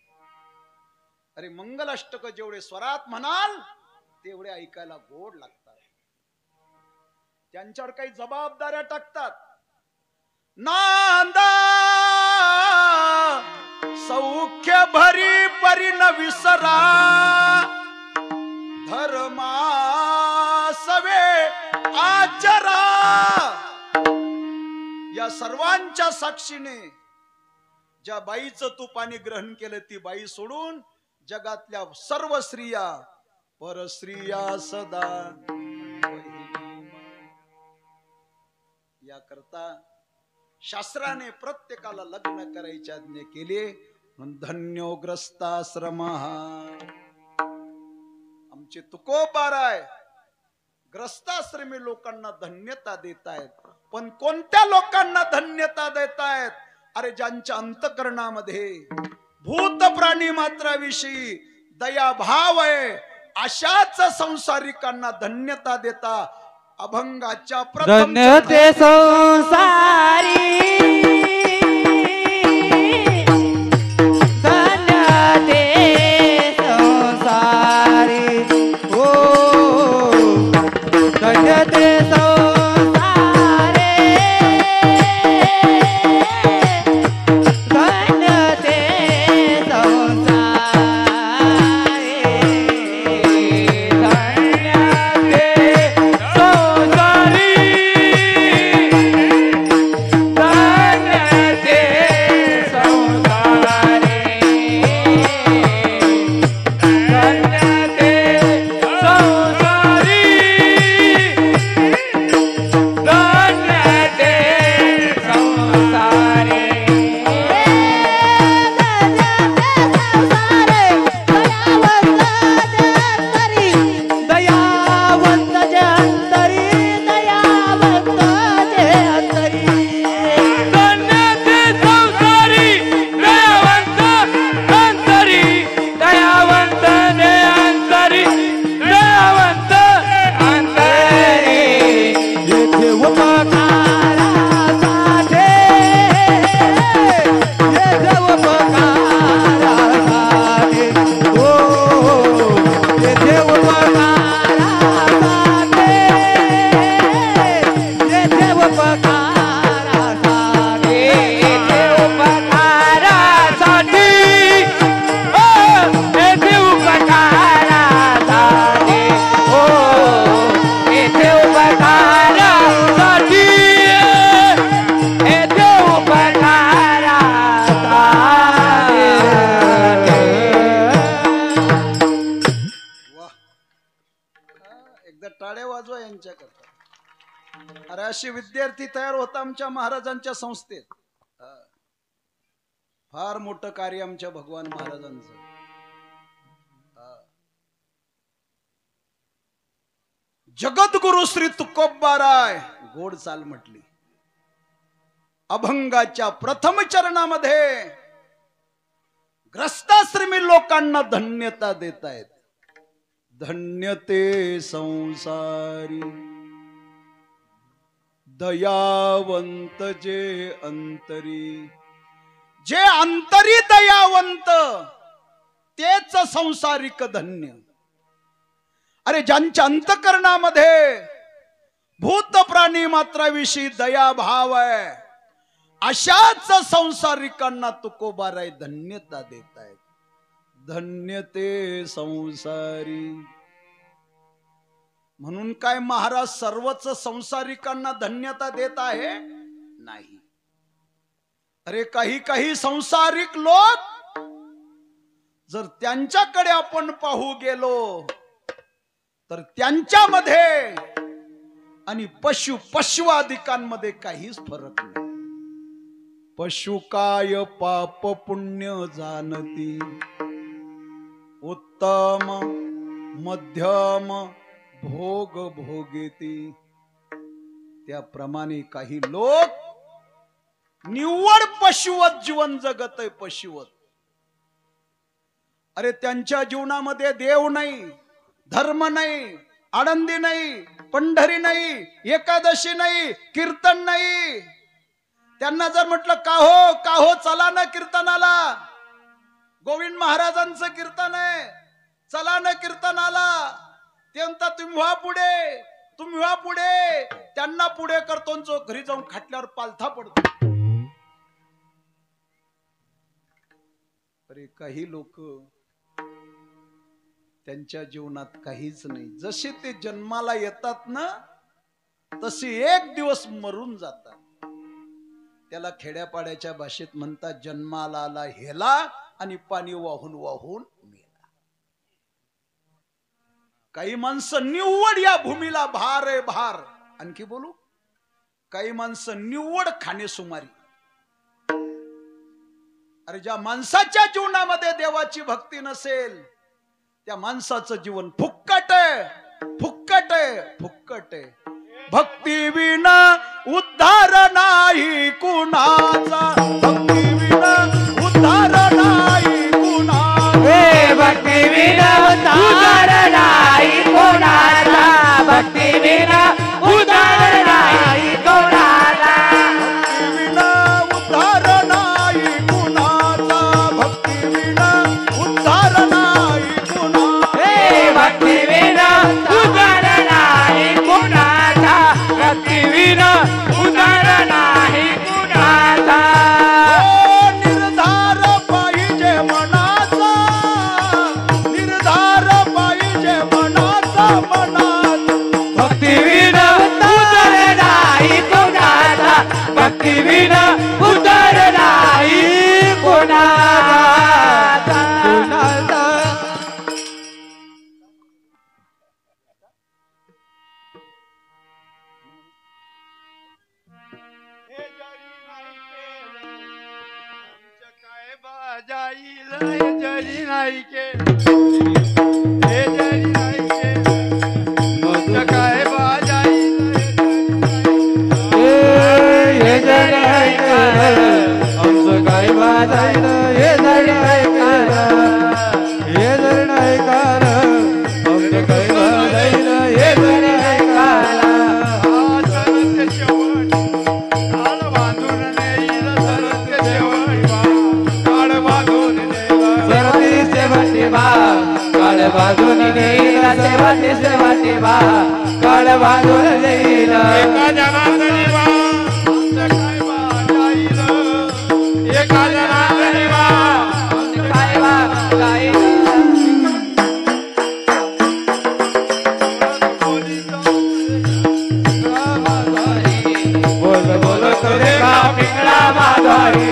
Speaker 2: अरे मंगलाष्टक जेवढे स्वरात म्हणाल तेवढे ऐकायला गोड लागतात. त्यांच्यावर काही जबाबदाऱ्या टाकतात. नांदा सौख्य भरी परी न विसरा धर्मा सवे आचरा. या सर्वांच्या साक्षीने ज्या बाईचं तू पाणी ग्रहण केलं ती बाई सोडून जगातल्या सर्व स्त्रिया परस्त्रिया सदा. या करता शास्त्राने प्रत्येकाला लग्न करायची आज्ञा केली. धन्योग्रस्ताश्रम. आमचे तुकोबाराय ग्रस्ताश्रमी लोकांना धन्यता देत आहेत. पण कोणत्या लोकांना धन्यता देत आहेत? अरे ज्यांच्या अंतकरणामध्ये भूत प्राणी मात्राविषयी दया भाव आहे, अशाच संसारिकांना धन्यता देता. अभंगाच्या प्रथम
Speaker 1: धन्यते संसारी
Speaker 2: अरे असे विद्यार्थी तयार होता आमच्या महाराजांच्या संस्थेत. फार मोठं कार्य आमच्या भगवान महाराजांचं. जगद्गुरु श्री तुकोबाराय गोड चाल म्हटली. अभंगाच्या प्रथम चरणामध्ये ग्रस्ताश्रमी लोकांना धन्यता देत आहेत. धन्यते संसारी दयावंत जे अंतरी. जे अंतरी दयावंत तेच संसारिक धन्य. अरे ज्यांच्या अंतकरणामध्ये भूत प्राणी मात्राविषयी दया भाव आहे अशाच संसारिकांना तुकोबाराय धन्यता देत आहेत. धन्य ते संसारी. म्हणून काय महाराज सर्वच संसारिकांना धन्यता देत आहे? नाही. अरे काही काही संसारिक लोक जर त्यांच्याकडे आपण पाहू गेलो तर त्यांच्यामध्ये आणि पशुआदिकांमध्ये काहीच फरक नाही. पशु काय पाप पुण्य जाणती. उत्तम मध्यम भोग भोगेती. त्याप्रमाणे काही लोक निव्वळ पशुवत जीवन जगत आहे. पशुवत. अरे त्यांच्या जीवनामध्ये देव नाही, धर्म नाही, आनंदी नाही, पंढरी नाही, एकादशी नाही, कीर्तन नाही. त्यांना जर म्हटलं का हो चला ना कीर्तनाला, गोविंद महाराजांचं कीर्तन आहे, चला ना कीर्तनाला, ते म्हणतात तुम्ही व्हा पुढे. त्यांना पुढे करतो जो घरी जाऊन खाटल्यावर पालथा पडतो. अरे काही लोक त्यांच्या जीवनात काहीच नाही. जसे ते जन्माला येतात ना तसे एक दिवस मरून जातात. त्याला खेड्यापाड्याच्या भाषेत म्हणतात जन्माला आला हेला आणि पाणी वाहून वाहून मेला. काही माणसं निव्वळ या भूमीला भार आहे भार. आणखी बोलू. काही माणसं निव्वळ खाणे सुमारी. अरे ज्या माणसाच्या जीवनामध्ये देवाची भक्ती नसेल त्या माणसाचं जीवन फुक्कट आहे, फुक्कट आहे, फुक्कट आहे. भक्ती विना उद्धार नाही कुणाचा. भक्ती विना उद्धार नाही कुणाचा.
Speaker 1: भक्ती विना उद्धार नाही कोणाचा. भक्ती विना उद्धार नाही कोणाचा.
Speaker 2: भक्ती विना उद्धार नाही कुणाचा. भक्ती विना उद्धार नाही कुणाचा.
Speaker 1: भक्ती विना उद्धार नाही कुणाचा. भक्ती विना उद्धार नाही कुणाचा.
Speaker 2: निर्धार पाहिजे मनाचा. निर्धार पाहिजे मनाचा.
Speaker 1: भक्ती विना उद्धार नाही कुणाचा. भक्ती विना उद्धार नाही कुणाचा.
Speaker 3: जरी नाही केलं, हे जरी नाही केलं, आमचं काय बाजाईल.
Speaker 1: हे जरी नाही केलं, आमचं काय बाजाईल. हे जरी नाही केलं, हे जरी नाही केलं, आमचं काय बाजाईल. हे जरी नाही केलं.
Speaker 3: सरस्य शेवट काळ बांधून नेईल. सरस्य शेवट काळ बांधून
Speaker 1: शेवटी शेवटी बा काळ बांधून नेईल. शेवटी शेवटी बा काळ बांधून नेईल.
Speaker 3: एका जनार्दनी बा आमचं काय बाजाईल. एका जनार्दनी बा
Speaker 1: आमचं काय बाजाईल. बोल बोल तुझे का पिंगळा माधवारी.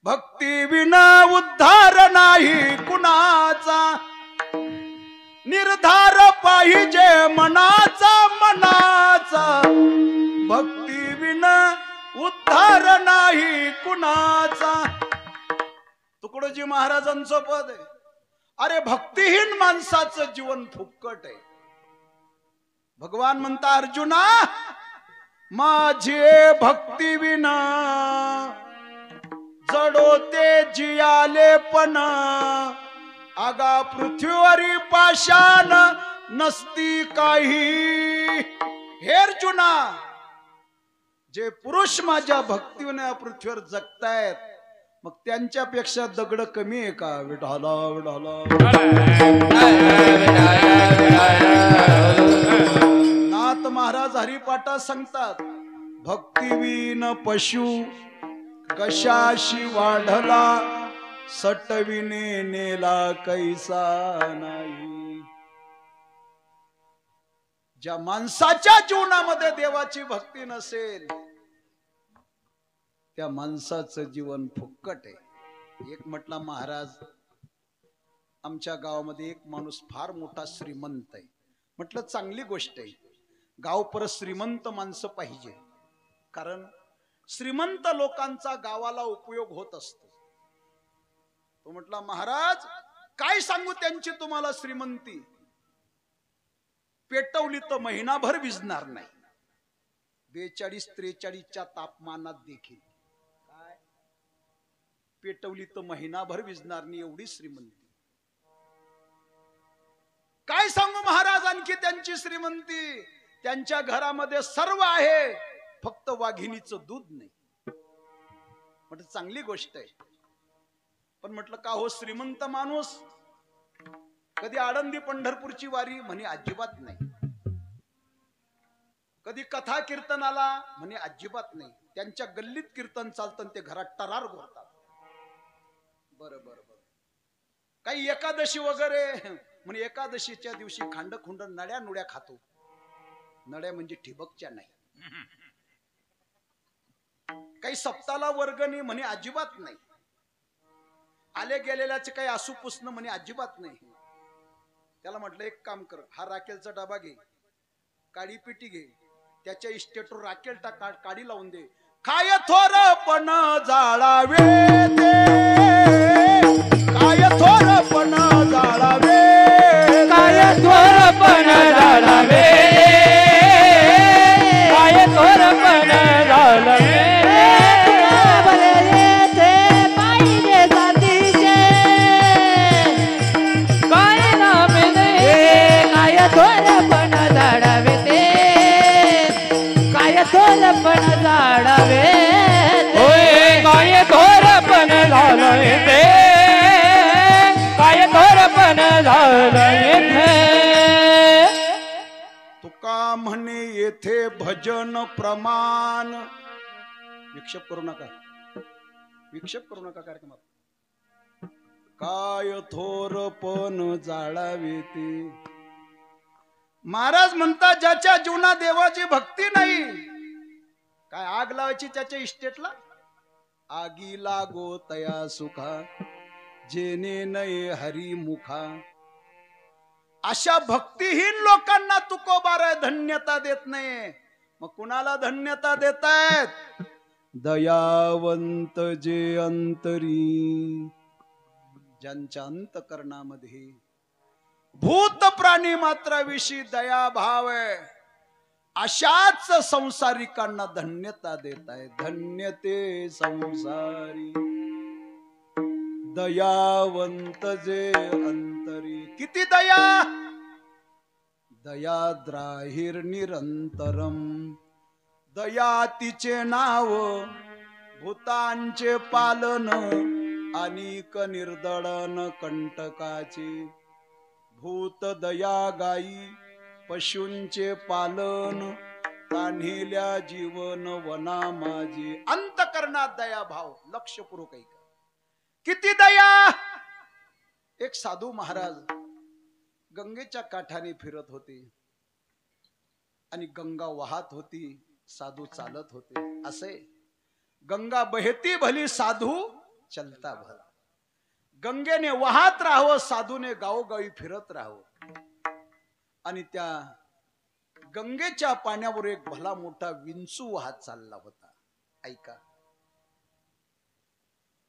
Speaker 2: भक्ती विना उद्धार नाही कुणाचा. निर्धार पाहिजे मनाचा. विचार नाही कुणाचा. तुकडोजी महाराजांचं पद आहे. अरे भक्तिहीन माणसाचं जीवन फुक्कट आहे. भगवान म्हणता अर्जुना माझे भक्ती विना जडो ते जियाले पण आगा पृथ्वीवरी पाषाण नसती काही. हे अर्जुना जे पुरुष माझ्या भक्तीने या पृथ्वीवर जगतायत मग त्यांच्यापेक्षा दगड कमी आहे का? विठाला विठाला. नाथ महाराज हरिपाठा सांगतात भक्तिवीन पशु कशाशी वाढला सटविने नेला कैसा नाही. ज्या माणसाच्या जीवनामध्ये देवाची भक्ती नसेल त्या माणसाचं जीवन फुक्कट आहे. एक म्हटला महाराज आमच्या गावामध्ये एक माणूस फार मोठा श्रीमंत आहे. म्हटलं चांगली गोष्ट आहे. गाव परत श्रीमंत माणसं पाहिजे कारण श्रीमंत लोकांचा गावाला उपयोग होत असतो. तो म्हटला महाराज काय सांगू त्यांची तुम्हाला श्रीमंती. पेटवली तर महिनाभर विझणार नाही. 42-43च्या तापमानात देखील काय पेटवली तर महिनाभर विझणार नाही एवढी श्रीमंती. काय सांगू महाराज आणखी त्यांची श्रीमंती. त्यांच्या घरामध्ये सर्व आहे फक्त वाघिणीचं दूध नाही. म्हटलं चांगली गोष्ट आहे पण म्हटलं का हो श्रीमंत माणूस कधी आळंदी पंढरपूरची वारी म्हणे अजिबात नाही. कधी कथा कीर्तनाला म्हणे अजिबात नाही. त्यांच्या गल्लीत कीर्तन चालतं ते घरात टरार घोरतात. बरं बरं बरं. काही एकादशी वगैरे म्हणे एकादशीच्या दिवशी खांड खुंड नड्या नुड्या खातो. नड्या म्हणजे ठिबकच्या नाही. काही सप्ताला वर्गणी म्हणे अजिबात नाही. आले गेलेल्याचे काही आसू पुसणं म्हणे अजिबात नाही. त्याला म्हटलं एक काम कर हा राखेलचा डबा घे काळी पिटी घे त्याच्या इस्टेटवर राखेल टाक काडी लावून दे. काय थोर पण जाळावे ते काय थोर पण जाळावे
Speaker 1: काय थोर पण जाळावे काय थोर पण जाळावे.
Speaker 4: पण झाडावे
Speaker 1: काय थोरपण झालं ते काय थोरपण झालं ते.
Speaker 2: तुका म्हणे येथे भजन प्रमाण. विक्षेप करू नका विक्षेप करू नका कार्यक्रमात. काय थोरपण जाळावे ते. महाराज म्हणतात ज्याच्या जीवनात देवाची भक्ती नाही काय आग लावायची त्याच्या इस्टेटला. आगी लागो तया सुखा जेने नये हरी मुखा. अशा भक्तिहीन लोकांना तुकोबार धन्यता देत नाही. मग कुणाला धन्यता देतायत. दयावंत जे अंतरी ज्यांच्या अंतकरणामध्ये भूत प्राणी मात्राविषयी दया भाव आहे अशाच संसारिकांना धन्यता देत आहे. धन्य ते संसारी दयावंत जे अंतरी. किती दया. दया द्राहिर निरंतरम. दया तिचे नाव भूतांचे पालन अनिक निर्दळन कंटकाचे. भूत दया गाई पशूंचे पालन तान्हिल्या जीवन वना माझी. अंतकरणात दया भाव लक्षपूर्वक ऐका. किती दया. एक साधू महाराज गंगेच्या काठाने फिरत होते आणि गंगा वाहत होती साधू चालत होते. असे गंगा बहती भली साधू चलता भला. गंगेने वाहत राहावं साधूने गावोगावी फिरत राहावं. आणि त्या गंगेच्या पाण्यावर एक भला मोठा विंचू वाहत चालला होता. ऐका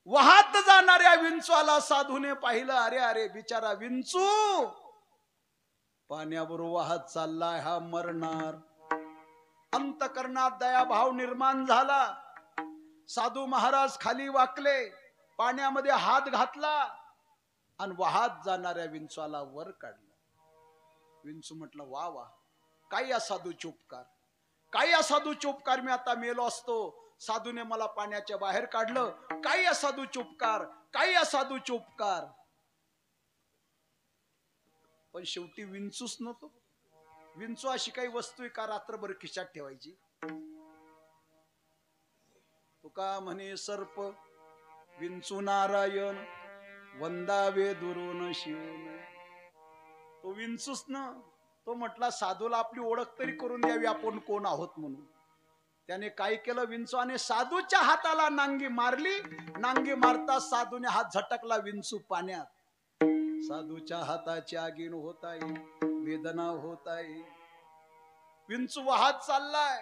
Speaker 2: वाहत जाणाऱ्या विंचवाला साधूने पाहिलं. अरे अरे बिचारा विंचू पाण्याबरोबर वाहत चाललाय, हा मरणार. अंतकरणात दयाभाव निर्माण झाला. साधू महाराज खाली वाकले, पाण्यामध्ये हात घातला आणि वाहत जाणाऱ्या विंचवाला वर काढलं. विंचू म्हटलं वा वा, काय या साधूचे उपकार, काय या साधूचे उपकार, मी आता मेलो असतो, साधूने मला पाण्याच्या बाहेर काढलं, काय या साधूचे उपकार, काय या साधूचे उपकार. पण शेवटी विंचूच नव्हतो. विंचू अशी काही वस्तू का रात्रभर खिशात ठेवायची. तुका म्हणे सर्प विंचू नारायण वंदावे दुरून शिवून. तो विंचूच न, तो म्हटला साधूला आपली ओळख तरी करून द्यावी, आपण कोण आहोत म्हणून. त्याने काय केलं, विंचूने साधूच्या हाताला नांगी मारली. नांगी मारता साधूने हात झटकला, विंचू पाण्यात. साधूच्या हाताची आगीन होत आहे, वेदना होत आहे. विंचू वाहत चाललाय.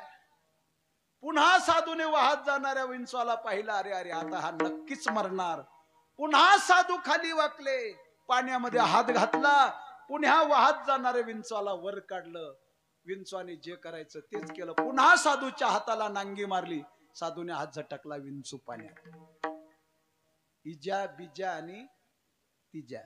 Speaker 2: पुन्हा साधूने वाहत जाणाऱ्या विंचवाला पाहिलं. अरे अरे आता हा नक्कीच मरणार. पुन्हा साधू खाली वाकले, पाण्यामध्ये हात घातला, पुन्हा वाहत जाणाऱ्या विंचवाला वर काढलं. विंचवाने जे करायचं तेच केलं. पुन्हा साधूच्या हाताला नांगी मारली. साधूने हात झटकला, विंचू पाण्यात. इजा बिजा आणि तिजा.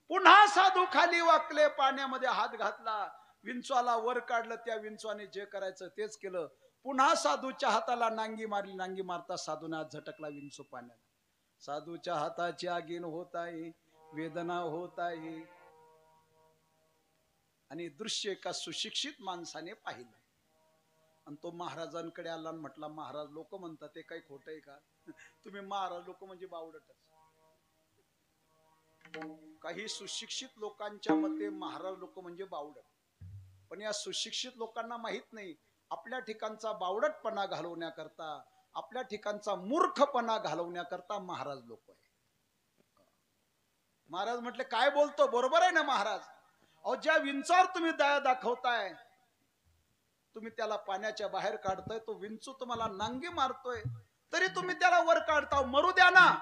Speaker 2: पुन्हा साधू खाली वाकले, पाण्यामध्ये हात घातला, विंचवाला वर काढलं. त्या विंचवाने जे करायचं तेच केलं. पुन्हा साधूच्या हाताला नांगी मारली. नांगी मारता साधूने हात झटकला, विंचू पाण्यात. साधूच्या हाताची आगीन होत आहे, वेदना होत आहे. आणि दृश्य एका सुशिक्षित माणसाने पाहिलं. आणि तो महाराजांकडे आला आणि म्हटला, महाराज लोक म्हणतात ते काही खोट आहे का, तुम्ही महाराज लोक म्हणजे बावडटच. काही सुशिक्षित लोकांच्या मते महाराज लोक म्हणजे बावडट. पण या सुशिक्षित लोकांना माहित नाही, आपल्या ठिकाणचा बावडटपणा घालवण्याकरता, आपल्या ठिकाणचा मूर्खपणा घालवण्याकरता महाराज लोक आहे. महाराज म्हटले काय बोलतो, बरोबर आहे ना महाराज. अहो ज्या विंचावर तुम्ही दया दाखवताय, तुम्ही त्याला पाण्याच्या बाहेर काढताय, तो विंचू तुम्हाला नांगी मारतोय, तरी तुम्ही त्याला वर काढता, मरू द्या ना.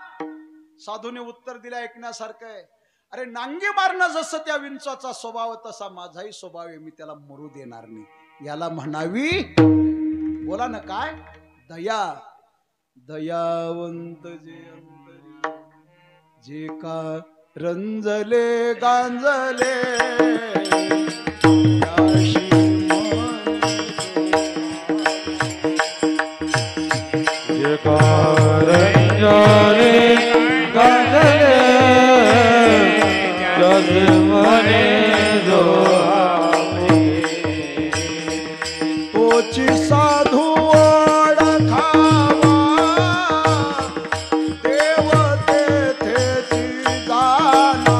Speaker 2: साधूने उत्तर दिलं ऐकण्यासारखं आहे. अरे नांगी मारणं जसं त्या विंचाचा स्वभाव, तसा माझाही स्वभाव आहे, मी त्याला मरू देणार नाही. याला म्हणावी, बोला ना काय, दया. दयावंत जे अंतरी, जे का रंजले गांजले,
Speaker 1: जे का रंजले गांजले, जस मने जो
Speaker 2: तोची साधू ओळखावा, देव तेथेची जाणावा.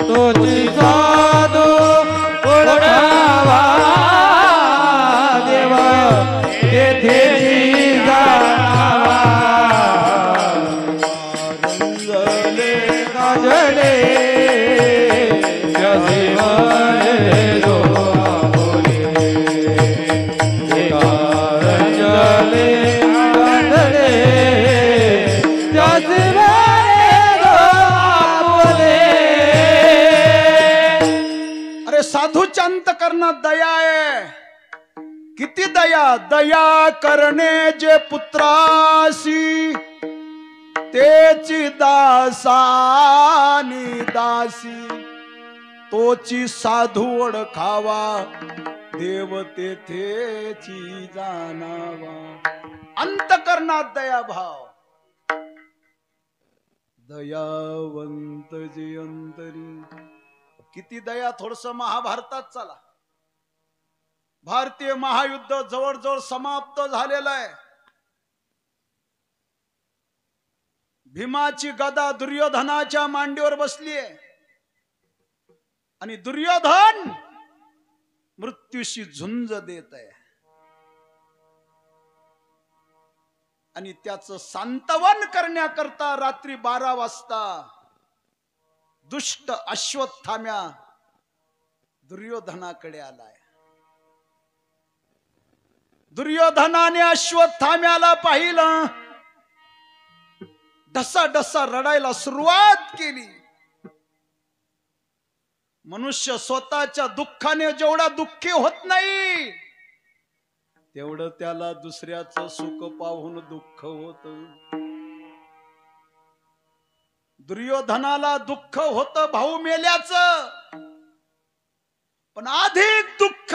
Speaker 1: तोची साधू ओळखावा, देव तेथेची जाणावा. रंजले गाजले, जसे मने जो
Speaker 2: साधूच्या अंतकरणात दया आहे. किती दया. दया करणे जे पुत्रासी, तेची दासानी दासी. तोची साधू ओळखावा, देव तेथेची जाणावा. अंतकरणात दया भाव. दयावंत जे अंतरी. किती दया. थोडस महाभारतात चला. भारतीय महायुद्ध जवळजवळ समाप्त झालेलं आहे. भीमाची गदा दुर्योधनाच्या मांडीवर बसली आहे आणि दुर्योधन मृत्यूशी झुंज देत आहे. आणि त्याचं सांत्वन करण्याकरता रात्री 12 वाजता दुष्ट अश्वत्थाम्या दुर्योधनाकडे आलाय. दुर्योधनाने अश्वत्थाम्याला पाहिलं. ढसा ढसा रडायला सुरुवात केली. मनुष्य स्वतःच्या दुःखाने जेवढा दुःखी होत नाही तेवढं त्याला दुसऱ्याचं सुख पाहून दुःख होत. दुर्योधनाला दुःख होत भाऊ मेल्याचं, पण अधिक दुःख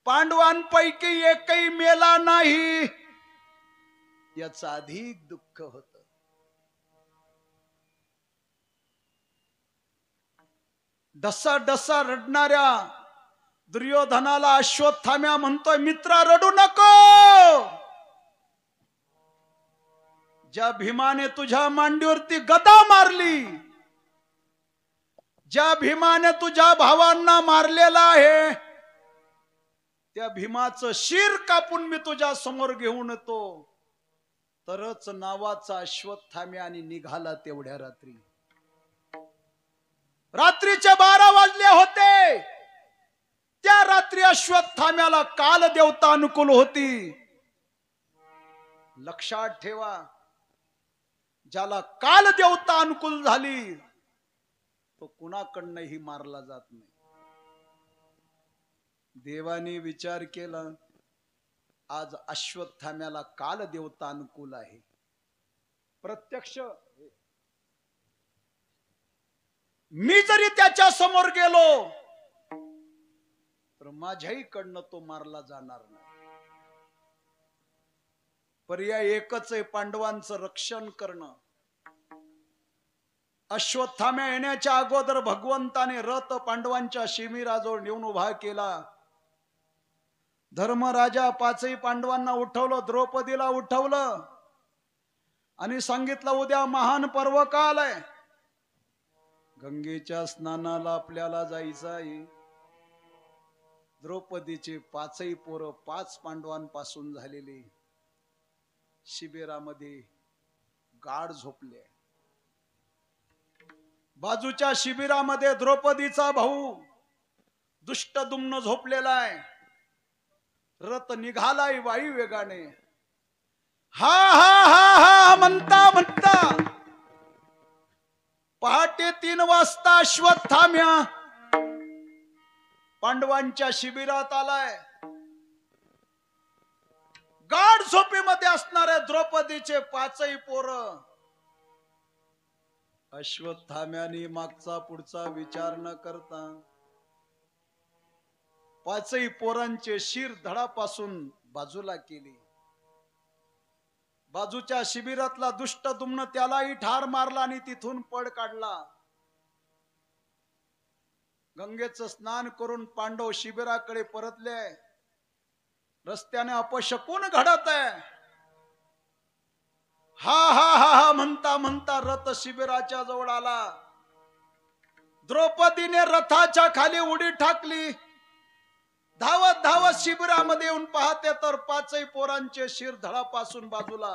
Speaker 2: पांडवांपैकी एकही मेला नाही याचं अधिक दुःख होत. ढसा ढसा रडणाऱ्या दुर्योधनाला अश्वत्थाम्या म्हणतोय, मित्रा रडू नको. ज्या भीमाने तुझ्या मांडीवरती गदा मारली, ज्या भीमाने तुझ्या भावांना मारलेला आहे, त्या भीमाचं शिर कापून मी तुझ्या समोर घेऊन येतो. तरच नावाचा अश्वत्थाम्या आणि निघाला. तेवढ्या रात्री रात्रीचे 12 वाजले होते. त्या रात्री अश्वत्थाम्याला काल देवता अनुकूल होती. लक्षात ठेवा, ज्याला काल देवता अनुकूल झाली तो कुणाकडनंही मारला जात नाही. देवाने विचार केला, आज अश्वत्थाम्याला काल देवता अनुकूल आहे. प्रत्यक्ष मी जरी त्याच्या समोर गेलो तर माझ्याहीकडनं तो मारला जाणार नाही. पर्याय एकच आहे, पांडवांचं रक्षण करणं. अश्वत्थाम्या येण्याच्या अगोदर भगवंताने रथ पांडवांच्या शिबिराजवळ नेऊन उभा केला. धर्मराजा 5ही पांडवांना उठवलं, द्रौपदीला उठवलं आणि सांगितलं, उद्या महान पर्व काल आहे, गंगेच्या स्नानाला आपल्याला जायचं आहे. द्रौपदीचे 5ही पोरं 5 पांडवांपासून झालेले शिबिरामध्ये गाढ झोपले. बाजूच्या शिबिरामध्ये द्रौपदीचा भाऊ दुष्टदुम्न झोपलेला आहे. रथ निघालाय वायू वेगाने. हा हा हा हा म्हणता म्हणता पहाटे 3 वाजता अश्वत्थाम्या पांडवांच्या शिबिरात आलाय. गाढ झोपेमध्ये असणाऱ्या द्रौपदीचे 5ही पोरं. अश्वत्थाम्याने मागचा पुढचा विचार न करता 5ही पोरांचे शिर धडापासून बाजूला केले. बाजूच्या शिबिरातला दुष्टदुम्न त्यालाही ठार मारला आणि तिथून पळ काढला. गंगेचं स्नान करून पांडव शिबिराकडे परतले. रस्त्याने अपशकुन घडत आहे. हा हा हा हा म्हणता म्हणता रथ शिबिराच्या जवळ आला. द्रौपदीने रथाच्या खाली उडी टाकली. धावत धावत शिबिरामध्ये येऊन पाहते तर 5ही पोरांचे शिर धडापासून बाजूला.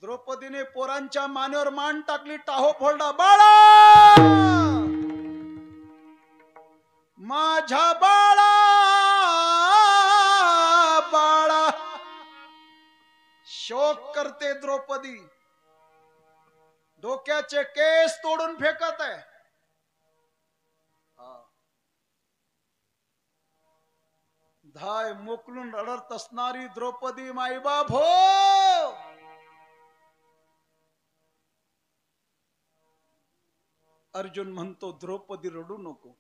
Speaker 2: द्रौपदीने पोरांच्या मानेवर मान टाकली, टाहो फोडला. बाळा, माझ्या बाळा बाळा. शोक करते द्रौपदी. डोक्याचे केस तोडून फेकत आहे. धाय मोकलून रडत असणारी द्रौपदी माईबाप हो. अर्जुन म्हणतो, द्रौपदी रडू नको.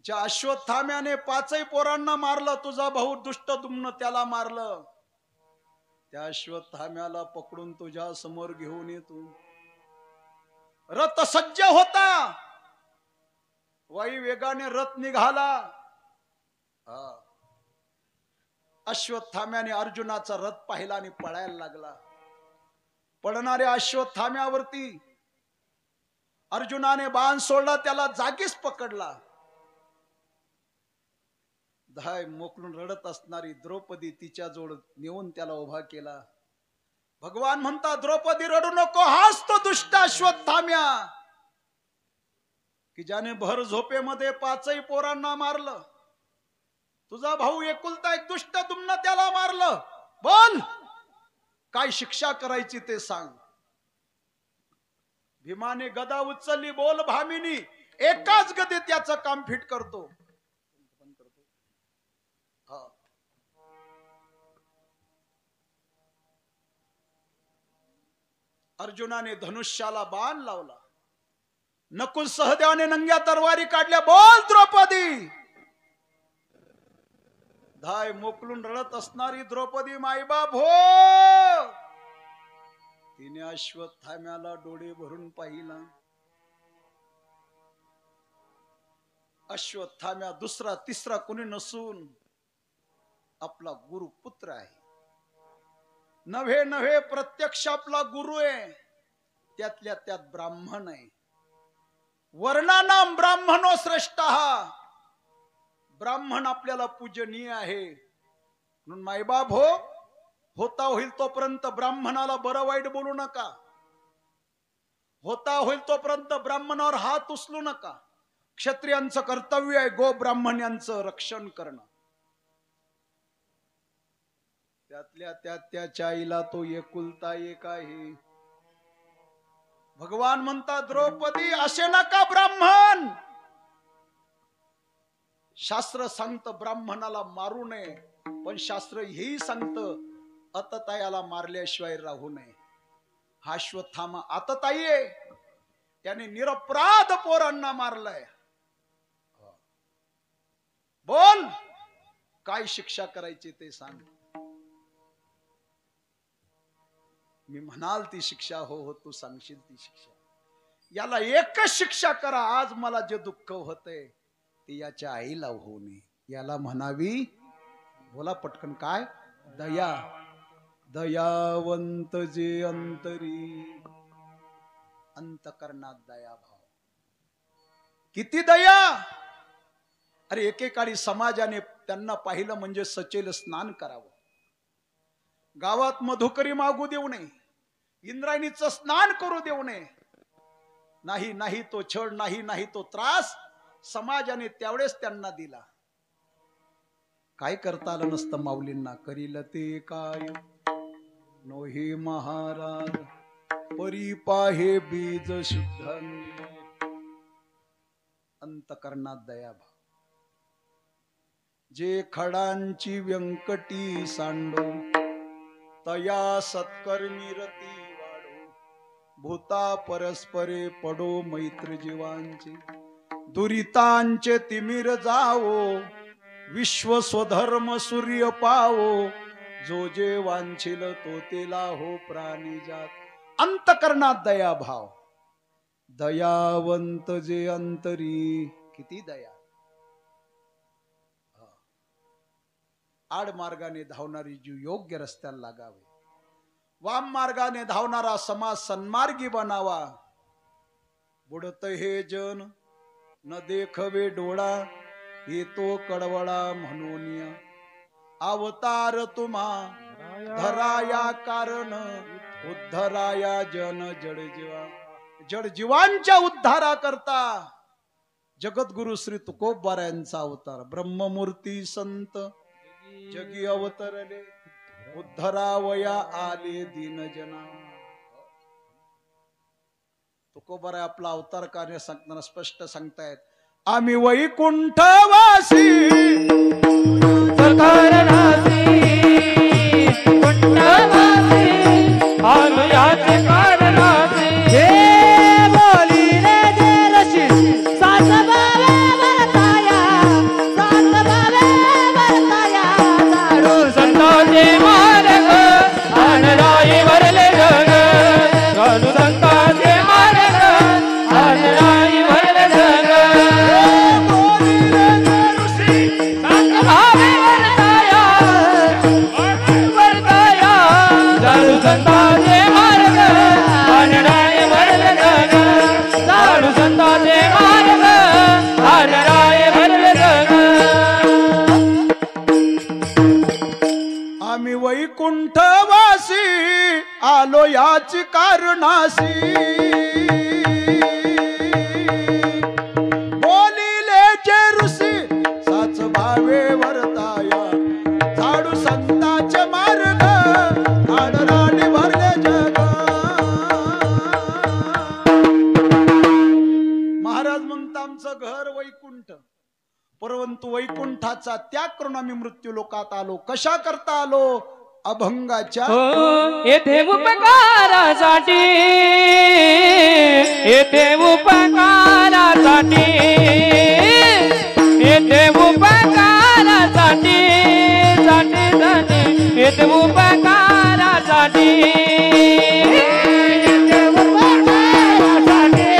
Speaker 2: ज्या अश्वत्थाम्याने 5ही पोरांना मारलं, तुझा भाऊ दुष्टदुम्न त्याला मारलं, त्या अश्वत्थाम्याला पकडून तुझ्या समोर घेऊन येतो. रथ सज्ज होता. वायू वेगाने रथ निघाला. अश्वत्थाम्याने अर्जुनाचा रथ पाहिला आणि पळायला लागला. पळणाऱ्या अश्वत्थाम्यावरती अर्जुनाने बाण सोडला, त्याला जागीच पकडला. धाय मोकलून रडत असणारी द्रौपदी तिच्या जोड नेऊन त्याला उभा केला. भगवान म्हणता, द्रौपदी रडू नको. हाच तो दुष्ट अश्वत्थाम्या की ज्याने भर झोपेमध्ये 5ही पोरांना मारलं. तुझा भाऊ एकुलता एक दुष्टदुम्न त्याला मारलं. बोल काय शिक्षा करायची ते सांग. भीमाने गदा उचलली. बोल भामिनी. एकाच गदीत त्याचं काम फिट करतो. हा. अर्जुनाने धनुष्याला बाण लावला. नकुल सहदेवाने नंग्या तरवारी काढल्या. बोल द्रौपदी. धाय मोकलून रडत असणारी द्रौपदी माईबाप हो. तिने अश्वत्थाम्याला डोळे भरून पाहिला. अश्वत्थाम्या दुसरा तिसरा कोणी नसून आपला गुरुपुत्र आहे. नव्हे नव्हे प्रत्यक्ष आपला गुरु आहे. त्यातल्या त्यात ब्राह्मण आहे. वर्णानाम ब्राह्मणो श्रेष्ठ. ब्राह्मण आपल्याला पूजनीय आहे. म्हणून मायबाप हो, होता होईल तोपर्यंत ब्राह्मणाला बरं वाईट बोलू नका. होता होईल तोपर्यंत ब्राह्मणावर हात उचलू नका. क्षत्रियांचं कर्तव्य आहे गो ब्राह्मणांचं रक्षण करणं. त्यातल्या त्यात त्याच्या आईला तो एकुलता एक आहे. भगवान म्हणतात द्रौपदी असे नका ब्राह्मण. शास्त्र सांगत ब्राह्मणाला मारू नये, पण शास्त्र हेही सांगत अततायाला मारल्याशिवाय राहू नये. हा अश्वत्थामा आतताई आहे. त्याने निरपराध पोरांना मारलाय. बोल काय शिक्षा करायची ते सांग. मी म्हणाल ती शिक्षा हो हो तू सांगशील ती शिक्षा. याला एकच शिक्षा करा. आज मला जे दुःख होतंय ते याच्या आईला होऊ नये. याला म्हणावी. बोला पटकन काय. दया. दयावंत जे अंतरी. अंतकरणात दया भाव. किती दया. अरे एकेकाळी समाजाने त्यांना पाहिलं म्हणजे सचेल स्नान करावं. गावात मधुकरी मागू देऊ नये. इंद्रायणीचं स्नान करू देऊ नये. नाही नाही तो छळ, नाही नाही तो त्रास समाजाने त्यावेळेस त्यांना दिला. काय करता आलं नसतं माऊलींना. करील ते काय नोहे महाराज परी पाहे बीज शुद्ध. अंतकरणात दयाभाव. जे खडांची व्यंकटी सांडो तया सत्कर्मी रती वाढो. भूता परस्परे पडो मैत्र जीवांचे. दुरितांचे तिमिर जावो. विश्व स्वधर्म सूर्य पावो. जो जे वांछिल तो तेला हो प्राणी जात. अंतकरणात दया भाव. दयावंत जे अंतरी. किती दया. आड मार्गाने धावणारी जीव योग्य रस्त्याला लागावे. वाम मार्गाने धावणारा समाज सन्मार्गी बनावा. बुडत हे जन न देखवे डोळा. येतो कडवळा म्हणून अवतार तुम्हा धराया कारण उद्धराया जन जडजीवा. जडजीवांच्या उद्धारा करता जगद्गुरु श्री तुकोबा यांचा अवतार. ब्रह्ममूर्ती संत जगी अवतरले. उद्धरावया आले दीन जना. तुकोबा आपला अवतार कार्य सांगताना स्पष्ट सांगतायत. आम्ही वैकुंठवासी
Speaker 1: सकारणासी कुंठवासी अनुयाचे कारणासी. हे बोलिले जे रशी सात बावे वरताया. सात बावे वरताया. साडू संतांचे मार्ग आणराई भरले जग. साडू संतांचे मार्ग आणराई भरले जग. संतांचे मार्ग आणराय भरले जग. साडू संतांचे मार्ग आणराय भरले जग.
Speaker 2: आम्ही वैकुंठवासी आलो याची कारणासी. बोलिले जे ऋषी साच भावे वरताया. साडू संतांचे मार्ग म्हणता आमचं घर वैकुंठ, परंतु वैकुंठाचा त्याग करून आम्ही मृत्यू लोकात आलो. कशा करता आलो? अभंगाच्या
Speaker 1: येथे उपकारासाठी, येथे उपकारासाठी, येथे उपकारासाठी, साठी साठी, येथे उपकारासाठी, येथे उपकारासाठी,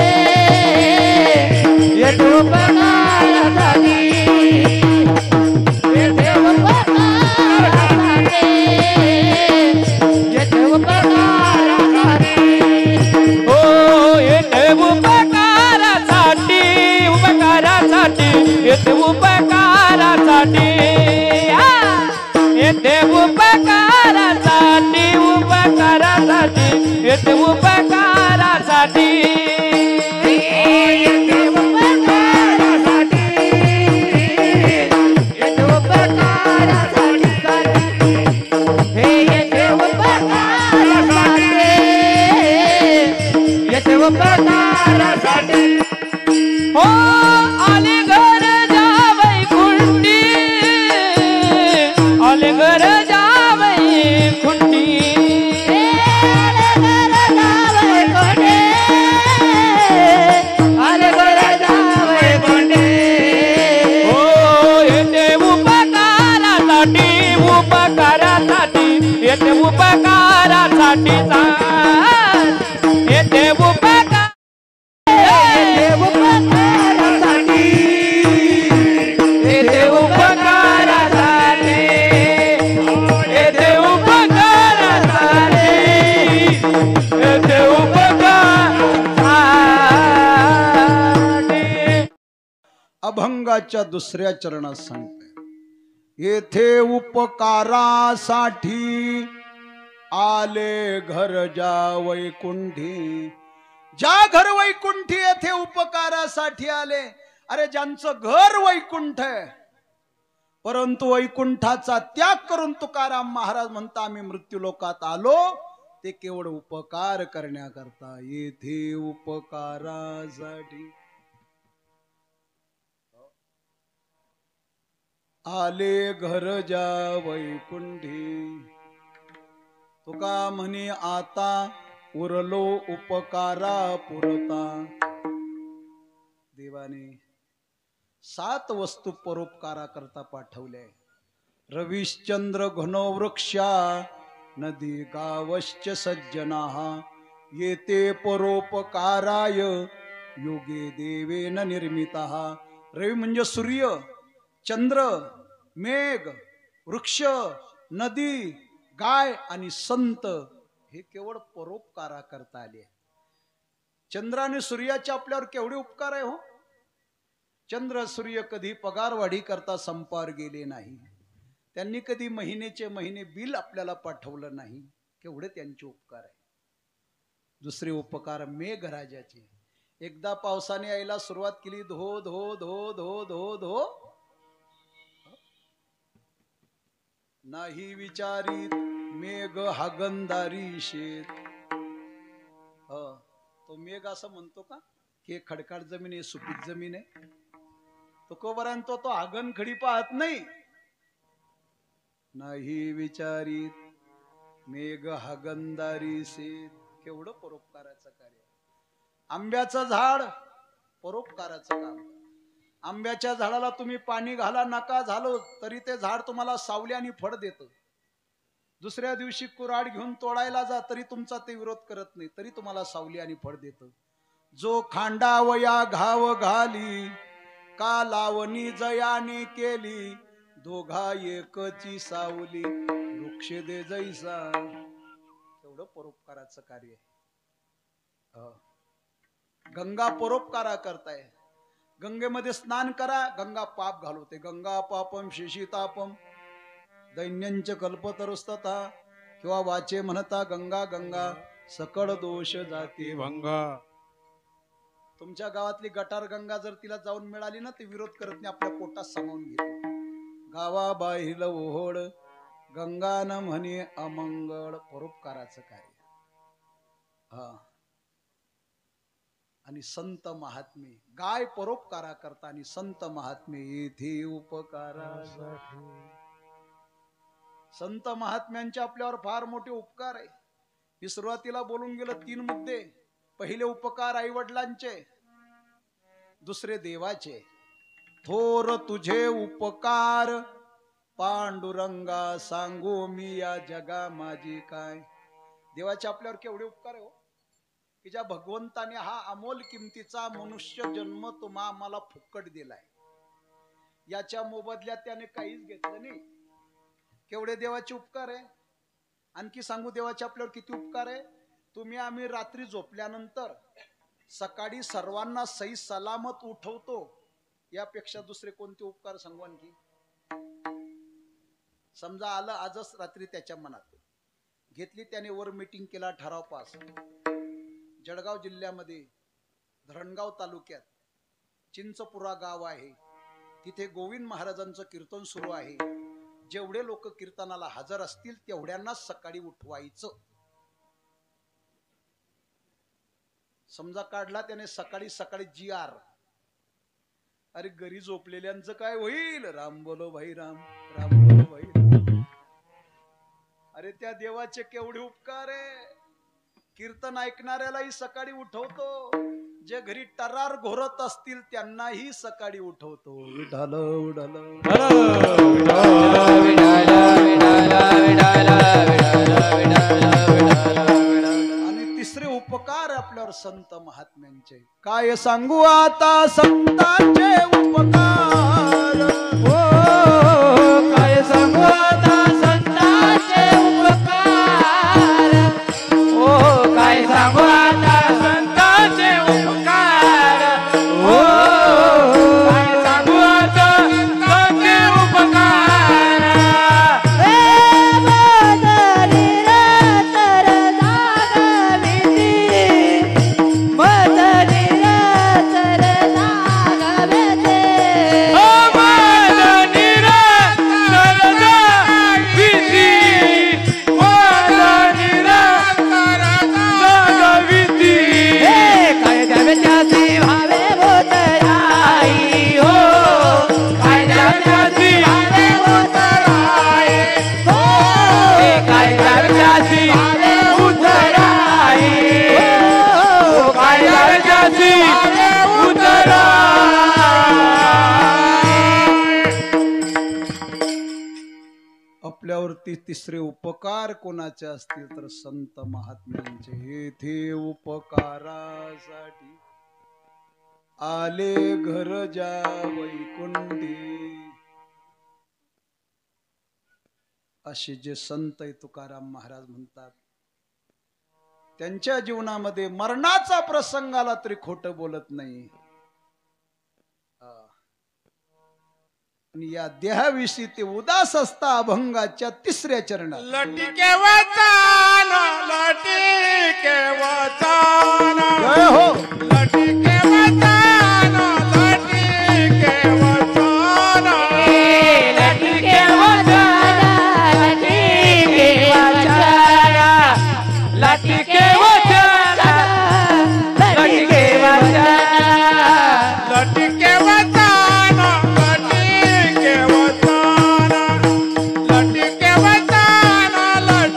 Speaker 1: येथे उपकारासाठी, येथे उपकारासाठी, येथे उपकारासाठी, हो येथे उपकारासाठी, उपकारासाठी, येथे उपकारासाठी, येथे उपकारासाठी, उपकारासाठी, येथे उपकारासाठी, येथे उपकारासाठी, येथे उपकारासाठी, हे येथे उपकारासाठी, येथे उपकारासाठी, हो आले घर जावई कुंडी, आले घर जावई कुंडी, आले घर जावई कुंडी, हो येथे उपकारासाठी, उपकारासाठी, येथे उपकारासाठी, येथे उपकार, येथे उपकारासाठी, येथे उपकारासाठी, येथे उपकारासाठी, येथे उपकारासाठी.
Speaker 2: अभंगाच्या दुसऱ्या चरणात सांगते, येथे उपकारासाठी आले घर जा वैकुंठी. ज्या घर वैकुंठी येथे उपकारासाठी आले. अरे ज्यांचं घर वैकुंठ आहे, परंतु वैकुंठाचा त्याग करून तुकाराम महाराज म्हणता आम्ही मृत्यू लोकात आलो, ते केवळ उपकार करण्याकरता. येथे उपकारासाठी आले घर जा वैकुंठी. तुका म्हणे आता उरलो उपकारा पुरता. देवाने 7 वस्तू परोपकारा करता पाठवल्या. रविश्चंद्र घनवृक्षा नदी गावश्च सज्जना येते परोपकाराय योगे देवेन निर्मिता. रवी म्हणजे सूर्य, चंद्र, मेघ, वृक्ष, नदी, गाय आणि संत हे केवळ परोपकारा करता आले. चंद्र आणि सूर्याचे आपल्यावर केवढे उपकार आहे हो. चंद्र सूर्य कधी पगारवाढी करता संपावर गेले नाही. त्यांनी कधी महिन्याचे महिने बिल आपल्याला पाठवलं नाही. केवढे त्यांचे उपकार आहे. दुसरे उपकार मेघराजाचे. एकदा पावसाने यायला सुरुवात केली, धो धो धो धो धो धो, नाही विचारित मेघ हागंदारी शेत. तो मेघ असं म्हणतो का की खडकाळ जमीन आहे, सुपीक जमीन आहे. तुकोबरांत तो हागण खडी पाहत नाही. नाही विचारित मेघ हागंदारी शेत. केवढं परोपकाराचं कार्य. आंब्याचं झाड परोपकाराचं काम. आंब्याच्या झाडाला तुम्ही पाणी घाला नका झालं तरी ते झाड तुम्हाला सावली आणि फळ देतं. दुसऱ्या दिवशी कुऱ्हाड घेऊन तोडायला जा तरी तुमचा ते विरोध करत नाही, तरी तुम्हाला सावली आणि फळ देतं. जो खांडावया घाव घाली का लावणी जयाने केली, दोघा एकची सावली वृक्ष दे जैसा. तेवढं परोपकाराचं कार्य आहे. गंगा परोपकारा करताय. गंगेमध्ये स्नान करा, गंगा पाप घालवते. गंगा पापम शेषितापम दैन्यंच कल्पतरुस्तथा. किंवा वाचे म्हणता गंगा गंगा सकळ दोष जाते भंगा. तुमच्या गावातली गटार गंगा जर तिला जाऊन मिळाली ना, ती विरोध करत नाही, आपल्या पोटात सामावून घेते. गावा बाहिल ओहोड गंगा न म्हणे अमंगळ. परोपकाराचं कार्य. आणि संत महात्मे गाय परोपकारा करता आणि संत महात्मे येथे उपकारासाठी. संत महात्म्यांचे आपल्यावर फार मोठे उपकार आहे. मी सुरुवातीला बोलून गेलो 3 मुद्दे. पहिले उपकार आई वडिलांचे, दुसरे देवाचे. थोर तुझे उपकार पांडुरंगा सांगू मी या जगा माझी काय. देवाचे आपल्यावर केवढे उपकार आहे हो, की ज्या भगवंताने हा अमोल किमतीचा मनुष्य जन्म तुम्हा आम्हाला फुकट दिलाय. याच्या मोबदल्यात त्याने काहीच घेतलं नाही. केवढे देवाचे उपकार आहे. आणखी सांगू देवाचे आपल्यावर किती उपकार आहे. तुम्ही आम्ही रात्री झोपल्यानंतर सकाळी सर्वांना सही सलामत उठवतो, यापेक्षा दुसरे कोणते उपकार सांगू आणखी. समजा आलं आजच रात्री त्याच्या मनात घेतली, त्याने वर मीटिंग केला, ठराव पास. जळगाव जिल्ह्यामध्ये धरणगाव तालुक्यात चिंचपुरा गाव आहे, तिथे गोविंद महाराजांचं कीर्तन सुरू आहे. जेवढे लोक कीर्तनाला हजर असतील तेवढ्यांनाच सकाळी उठवायचं. समजा काढला त्याने सकाळी सकाळी GR. अरे घरी झोपलेल्यांचं काय होईल. राम बोलो भाई राम, राम बोलो भाई राम. अरे त्या देवाचे केवढे उपकार आहे. कीर्तन ऐकणाऱ्यालाही सकाळी उठवतो, जे घरी टरार घोरत असतील त्यांनाही सकाळी उठवतो. विठाल आणि तिसरे उपकार आपल्यावर संत महात्म्यांचे. काय सांगू आता संतांचे उपकार.
Speaker 1: हो काय सांगू आता संतांचे उपकार. हो काय सांगू आता संतांचे उपकार. हो काय सांगू आता संतांचे उपकार.
Speaker 2: आपल्यावरती तिसरे उपकार कोणाचे असतील तर संत महात्म्यांचे. येथे उपकारासाठी आले घर जा वैकुंठी. असे जे संत तुकाराम महाराज म्हणतात, त्यांच्या जीवनामध्ये मरणाचा प्रसंग आला तरी खोटं बोलत नाही. आणि या देहाविषयी ते उदास असता अभंगाच्या 3ऱ्या चरणात.
Speaker 3: लटिके वचन, लटिके वचन,
Speaker 2: जय हो.
Speaker 3: लटिके वचन, लटिके वचन,
Speaker 1: लटिके वचन, लटिके वचन, लटिके वचन, लटिके वचन,
Speaker 3: लटिके वचन, लटिके वचन, लटिके वचन, लटिके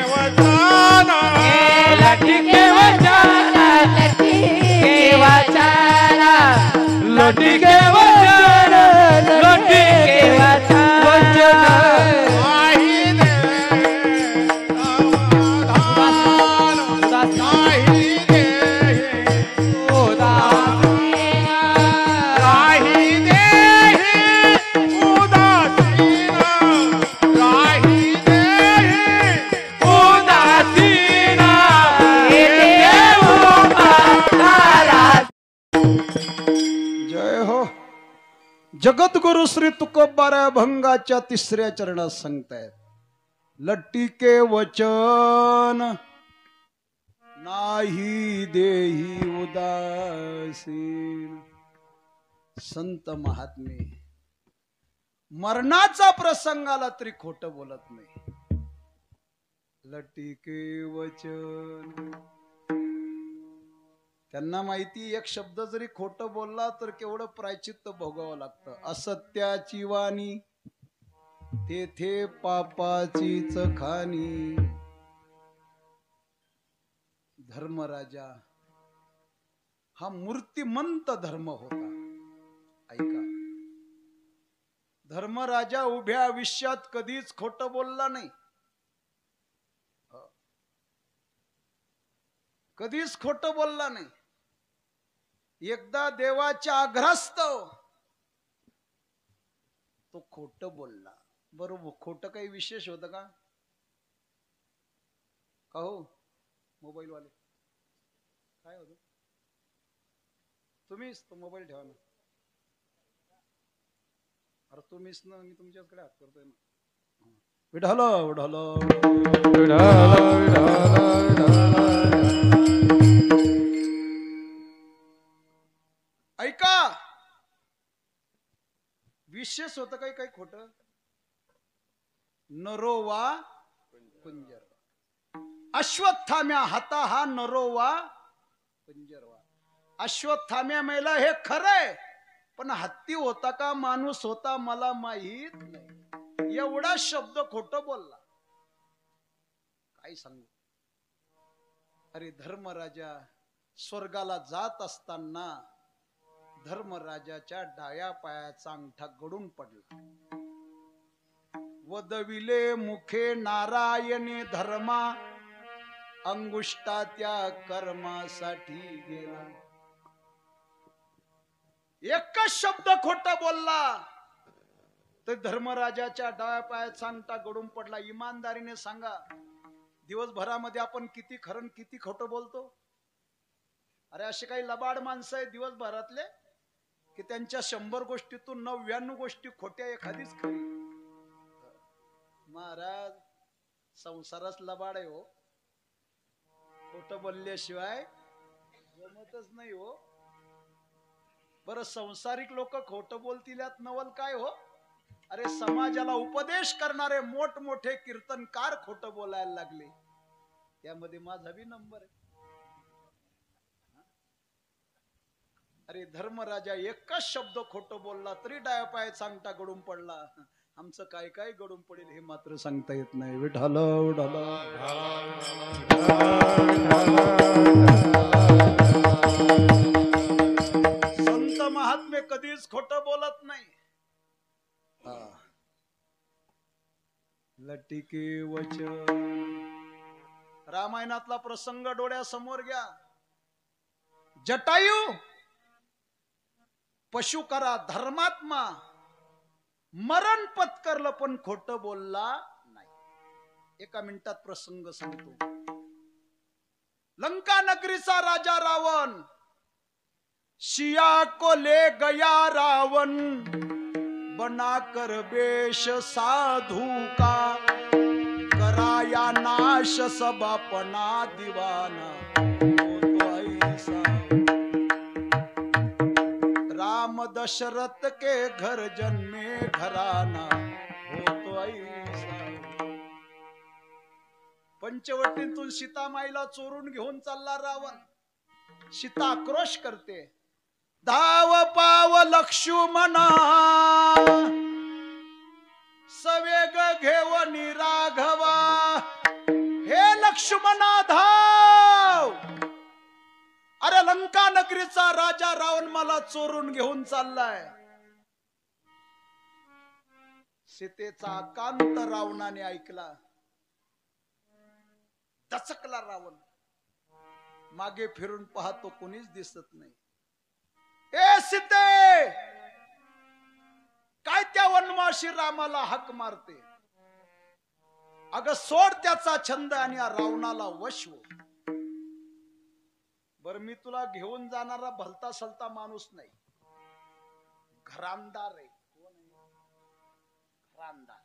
Speaker 3: वचन,
Speaker 1: लटिके वचन, लटिके वचन, लटिके वचन, लटिके वचन.
Speaker 3: नाही दे समाधान, नाही दे राही देहि उदासीन, राही देहि
Speaker 1: उदासीन येते उपकारा.
Speaker 2: जय हो. जगद्गुरु श्री तुकोबारा अभंगाच्या 3ऱ्या चरणात सांगतायत. लटिके वचन नाही देही उदासीन. संत महात्मे मरणाचा प्रसंग आला तरी खोटं बोलत नाही. लटिके वचन त्यांना माहिती एक शब्द जरी खोटं बोलला तर केवढं प्रायचित्त भोगावं लागतं. असत्याची वाणी तेथे पापाचीच खाणी. धर्मराजा हा मूर्तिमंत धर्म होता. ऐका, धर्मराजा उभ्या आयुष्यात कधीच खोटं बोलला नाही. कधीच खोटं बोलला नाही. एकदा देवाच्या आग्रहास्तव तो खोटं बोलला. बरोबर, खोटं काही विशेष होतं का? हो मोबाईल वाले काय होतं? तुम्हीच तो मोबाईल ठेवा ना. अरे तुम्हीच ना, मी तुमच्याकडे हात करतोय ना. विढाल विढाल ऐका, विशेष होतं काही काही खोट. नरोवा कुंजरवा. अश्वत्थाम्या हाता हा नरोवा कुंजरवा. अश्वत्थाम्या मेला हे खरंय, पण हत्ती होता का माणूस होता मला माहित नाही. एवढा शब्द खोट बोलला. काय सांगू. अरे धर्मराजा स्वर्गाला जात असताना धर्मराजाच्या डाव्या पायाचा अंगठा गळून पडला. वदविले मुखे नारायणे धर्मा, अंगुष्टा त्या कर्मासाठी गेला. एकच शब्द खोटा बोलला तर धर्मराजाच्या डाव्या पायाचा अंगठा गळून पडला. इमानदारीने सांगा, दिवसभरामध्ये आपण किती खरं किती खोटं बोलतो? अरे असे काही लबाड माणसं आहेत दिवसभरातले की त्यांच्या 100 गोष्टीतून 99 गोष्टी खोट्या, एखादीच खरी. महाराज संसारच लबाड आहे हो. खोटं बोलल्याशिवाय जमतच नाही हो. बरं संसारिक लोक खोटं बोलतील यात नवल काय हो? अरे समाजाला उपदेश करणारे मोठमोठे कीर्तनकार खोटं बोलायला लागले, त्यामध्ये माझा बी नंबर आहे. अरे धर्मराजा एकच शब्द खोटं बोलला तरी डाव्या पायाचा अंगठा गळून पडला. आमचं काय काय गळून पडेल हे मात्र सांगता येत नाही. विठाल विठाल. संत महात्मे कधीच खोटं बोलत नाही. लटिके वचन. रामायणातला प्रसंग डोळ्यासमोर घ्या. जटायू पशु करा धर्मात्मा मरण पत्करलं पण खोटं बोलला नाही. एका मिनिटात प्रसंग सांगतो. लंका नगरीचा राजा रावण, शिया को ले गया रावण, बनाकर बेश साधू का, कराया नाश सब अपना दीवाना. राम दशरथ के घर जन्मे घराना हो तो ऐसा. पंचवटीतून सीतामाईला चोरून घेऊन चालला रावण. सीता आक्रोश करते. धाव पाव लक्ष्मणा, सवेग घेवनी राघवा. हे लक्ष्मणा धाव. अरे लंका नगरीचा राजा रावण मला चोरून घेऊन चाललाय. सीतेचा कांत रावणाने ऐकला. दचकला रावण. मागे फिरून पाहतो कोणीच दिसत नाही. ए सीते, काय त्या वनवासी रामाला हाक मारते? अगं सोड त्याचा छंद आणि या रावणाला वश हो. बर मी तुला घेऊन जाणारा भलता सलता माणूस नाही, घरामदार आहे. कोण आहे? घरामदार.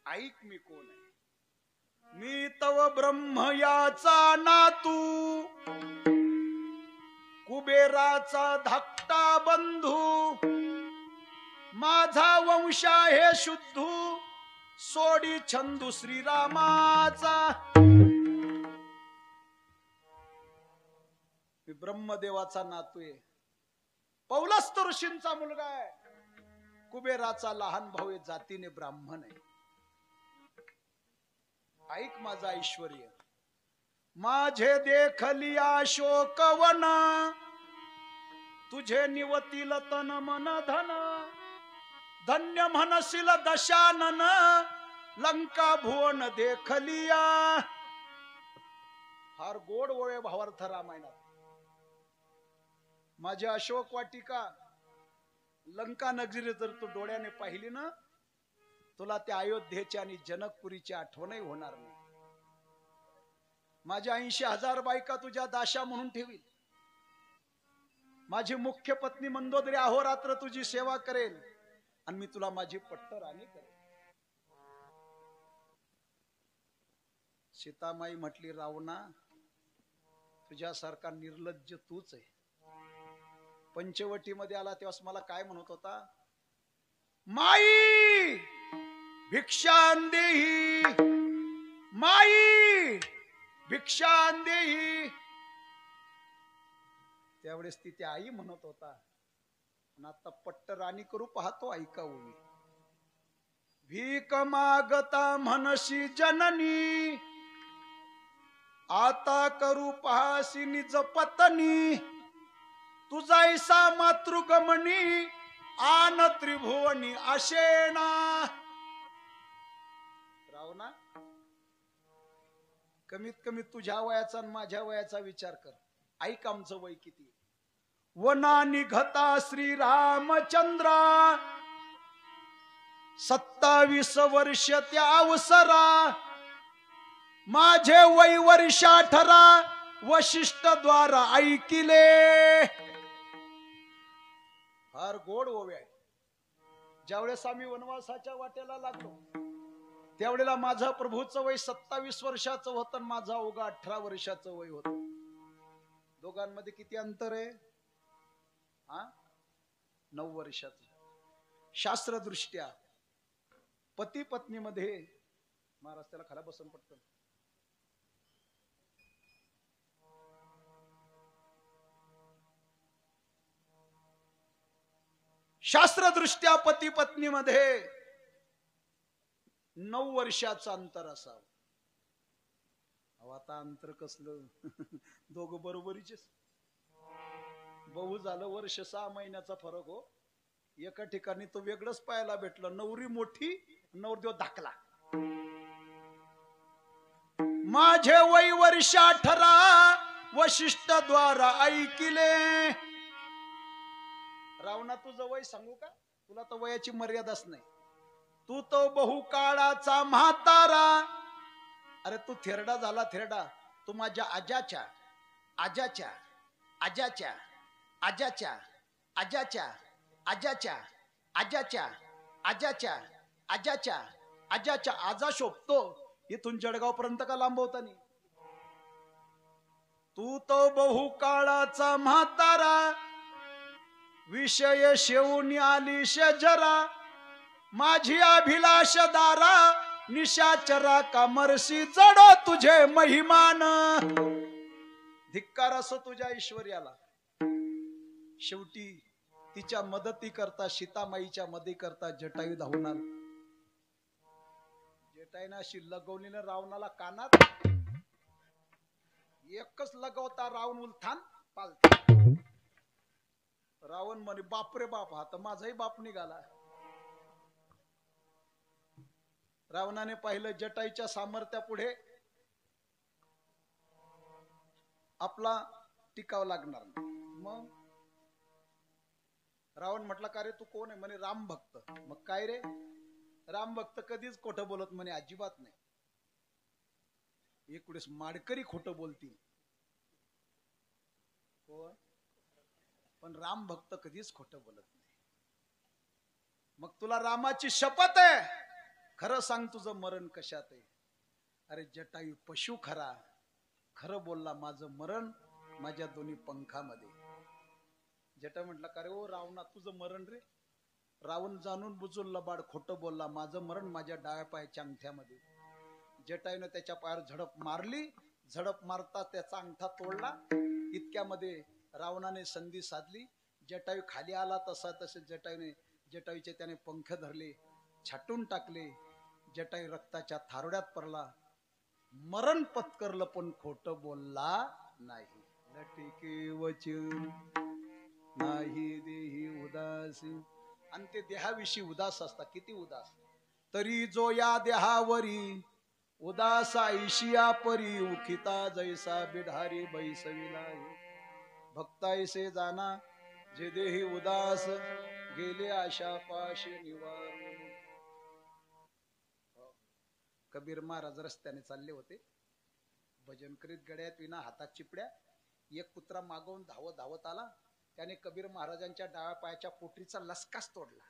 Speaker 2: ऐक मी कोण आहे. मी तव ब्रह्म याचा नातू, कुबेराचा धाकटा बंधू. माझा वंश आहे शुद्धू, सोडी छंदू श्रीरामाचा. मी ब्रह्मदेवाचा नातू आहे, पौलस्त ऋषींचा मुलगा आहे, कुबेराचा लहान भाऊ आहे, जातीने ब्राह्मण आहे. ऐक माझा ऐश्वर्य. माझे देखलिया शोकवन, तुझे निवतील तन मन धन. धन्य म्हणशील दशानन, लंका भुवन देखलिया. फार गोड ओळे भावार्थ रामायणात. माझी अशोक वाटिका लंका नगरी जर तू डोळ्याने पाहिली ना, तुला त्या अयोध्येची आणि जनकपुरीची आठवणही होणार नाही. माझ्या 80,000 बायका तुझ्या दाशा म्हणून ठेवील. माझी मुख्य पत्नी मंदोदरी अहोरात्र तुझी सेवा करेल आणि मी तुला माझी पट्ट राणी करेल. सीतामाई म्हटली, रावणा तुझ्यासारखा निर्लज्ज तूच आहे. पंचवटीमध्ये आला तेव्हा मला काय म्हणत होता, माई भिक्षां देही, माई भिक्षां देही. त्यावेळेस ती त्या आई म्हणत होता, पण आता पट्ट राणी करू पाहतो ऐका होई. भीक मागता म्हणशी जननी, आता करू पाहासी निज पत्नी. तुझायसा मातृगमनी, आन त्रिभुवनी आशेना. रावणा कमीत कमी तुझ्या वयाचा आणि माझ्या वयाचा विचार कर. ऐक आमचं वय किती. वना निघता श्री रामचंद्रा, 27 वर्ष त्या अवसरा. माझे वय वर्ष 18, वशिष्ठ द्वारा ऐकिले. फार गोड ओवे आहे. ज्यावेळेस आम्ही वनवासाच्या वाटेला लागलो त्यावेळेला माझं प्रभूचं वय 27 वर्षाचं होतं, माझा अवघा 18 वर्षाचं वय होतं. दोघांमध्ये किती अंतर आहे? 9 वर्षाचं. शास्त्रदृष्ट्या पती पत्नीमध्ये, महाराज त्याला खाला बसून पटकन. शास्त्रदृष्ट्या पती पत्नीमध्ये 9 वर्षाचं अंतर असावं. आता अंतर कसलं, दोघं बरोबरीचे. बहु झालं वर्ष 6 महिन्याचा फरक हो. एका ठिकाणी तो वेगळंच पाहायला भेटलं, नवरी मोठी नवरदेव धाकला. माझे वय वर्ष 18, वशिष्ठ द्वारा ऐकिले. रावणा तुझं वय सांगू का? तुला तर वयाची मर्यादाच नाही. तू तो बहुकाळाचा म्हातारा. अरे तू थेरडा झाला थेरडा. तू माझ्या आजाच्या आजाच्या आजाच्या आजाच्या आजाच्या आजाच्या आजाच्या आजाच्या आजाच्या आजाच्या आजा शोभतो. इथून जळगाव पर्यंत का लांबवतानी. तू तो बहुकाळाचा म्हातारा, विषय शेवून आली शजरा. माझी अभिलाष दारा, निशाचरा कामरसी जडो तुझे महिमान. धिक्कार असो तुझ्या ऐश्वर्याला. शेवटी तिच्या मदती करता, सीतामाईच्या मदती करता जटायू धावून आला. जटाईनं अशी लगवलीनं रावणाला कानात. एकच लगवता रावण उलथान पालथान. रावण म्हणे बापरे बाप, हा तर माझाही बाप निघाला. रावणाने पाहिलं जटाईच्या सामर्थ्यापुढे आपला टिकाव लागणार. मग रावण म्हटला, का रे तू कोण आहे? म्हणे राम भक्त. मग काय रे? राम भक्त कधीच खोटं बोलत म्हणे, अजिबात नाही. एकुडेस माडकरी खोटं बोलतील, पण राम भक्त कधीच खोटं बोलत नाही. मग तुला रामाची शपथ आहे, खरं सांग तुझं मरण कशात आहे? अरे जटायू पशु खरा, खरं बोलला, माझं मरण माझ्या दोन्ही पंखामध्ये. जटा म्हटला, का रे ओ रावणा तुझं मरण रे? रावण जाणून बुजून लबाड खोटं बोलला, माझं मरण माझ्या डाव्या पायाच्या अंगठ्यामध्ये. जटायूने त्याच्या पायावर झडप मारली, झडप मारता त्याचा अंगठा तोडला. इतक्यामध्ये रावणाने संधी साधली. जटायू खाली आला तसा तसे जटायूचे त्याने पंख धरले, छाटून टाकले. जटायू रक्ताच्या थारोड्यात पडला. मरण पत्करलं पण खोटं बोलला नाही. लटिके वचन नाही देही उदासी. आणि ते देहाविषयी उदास असतात. किती उदास. तरी जो या देहावरी उदास ऐशिया परी, उखिता जैसा बिढारी बैसविला. भक्ताईसे जाना जे देही उदास, गेले आशा पाश निवार. कबीर महाराज रस्त्याने चालले होते, भजन करीत, गड्यात विना हातात चिपड्या. एक कुत्रा मागवून धावत धावत आला. त्याने कबीर महाराजांच्या डाव्या पायाच्या पोटरीचा लसकाच तोडला.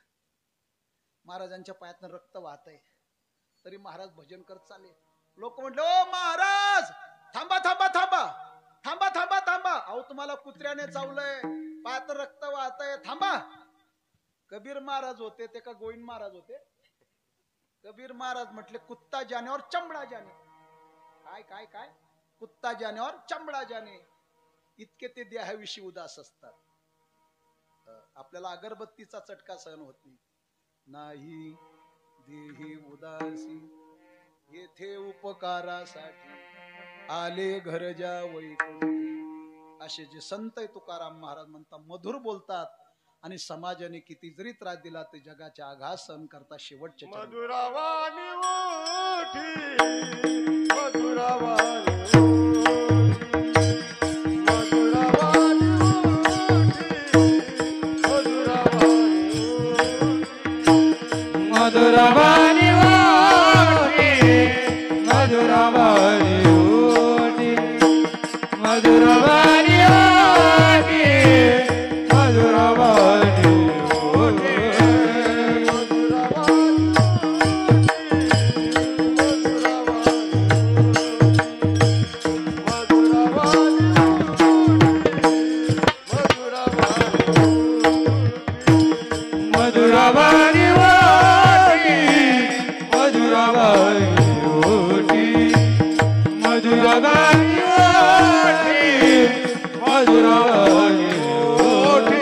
Speaker 2: महाराजांच्या पायातनं रक्त वाहतय, तरी महाराज भजन करत चालले. लोक म्हटले, ओ महाराज थांबा थांबा थांबा थांबा थांबा थांबा, अहो तुम्हाला कुत्र्याने चावलंय, पायात रक्त वाहतय, थांबा. कबीर महाराज होते ते का गोविंद महाराज होते? कबीर महाराज म्हटले, कुत्ता जाने और चमडा जाने. काय काय काय? कुत्ता जाने और चमडा जाने. इतके ते देहाविषयी उदास असतात. आपल्याला अगरबत्तीचा चटका सहन होत नाही. नाही देही उदासी, येथे उपकारासाठी आले घर जा वैकुंठी. असे जे संत तुकाराम महाराज म्हणतात, मधुर बोलतात आणि समाजाने किती जरी त्रास दिला ते जगाच्या आघात सहन करता शेवटच्या
Speaker 3: मधुरावाणी ओठी, मधुरावाणी
Speaker 1: मधुरावाणी ओठी, मधुरावाणी ओठी, मधुरावाणी ओठी, मधुरावाणी ओठी. मधुरावाणी ओठी, मधुरावाणी ओठी, मधुरावाणी ओठी, मधुरावाणी ओठी.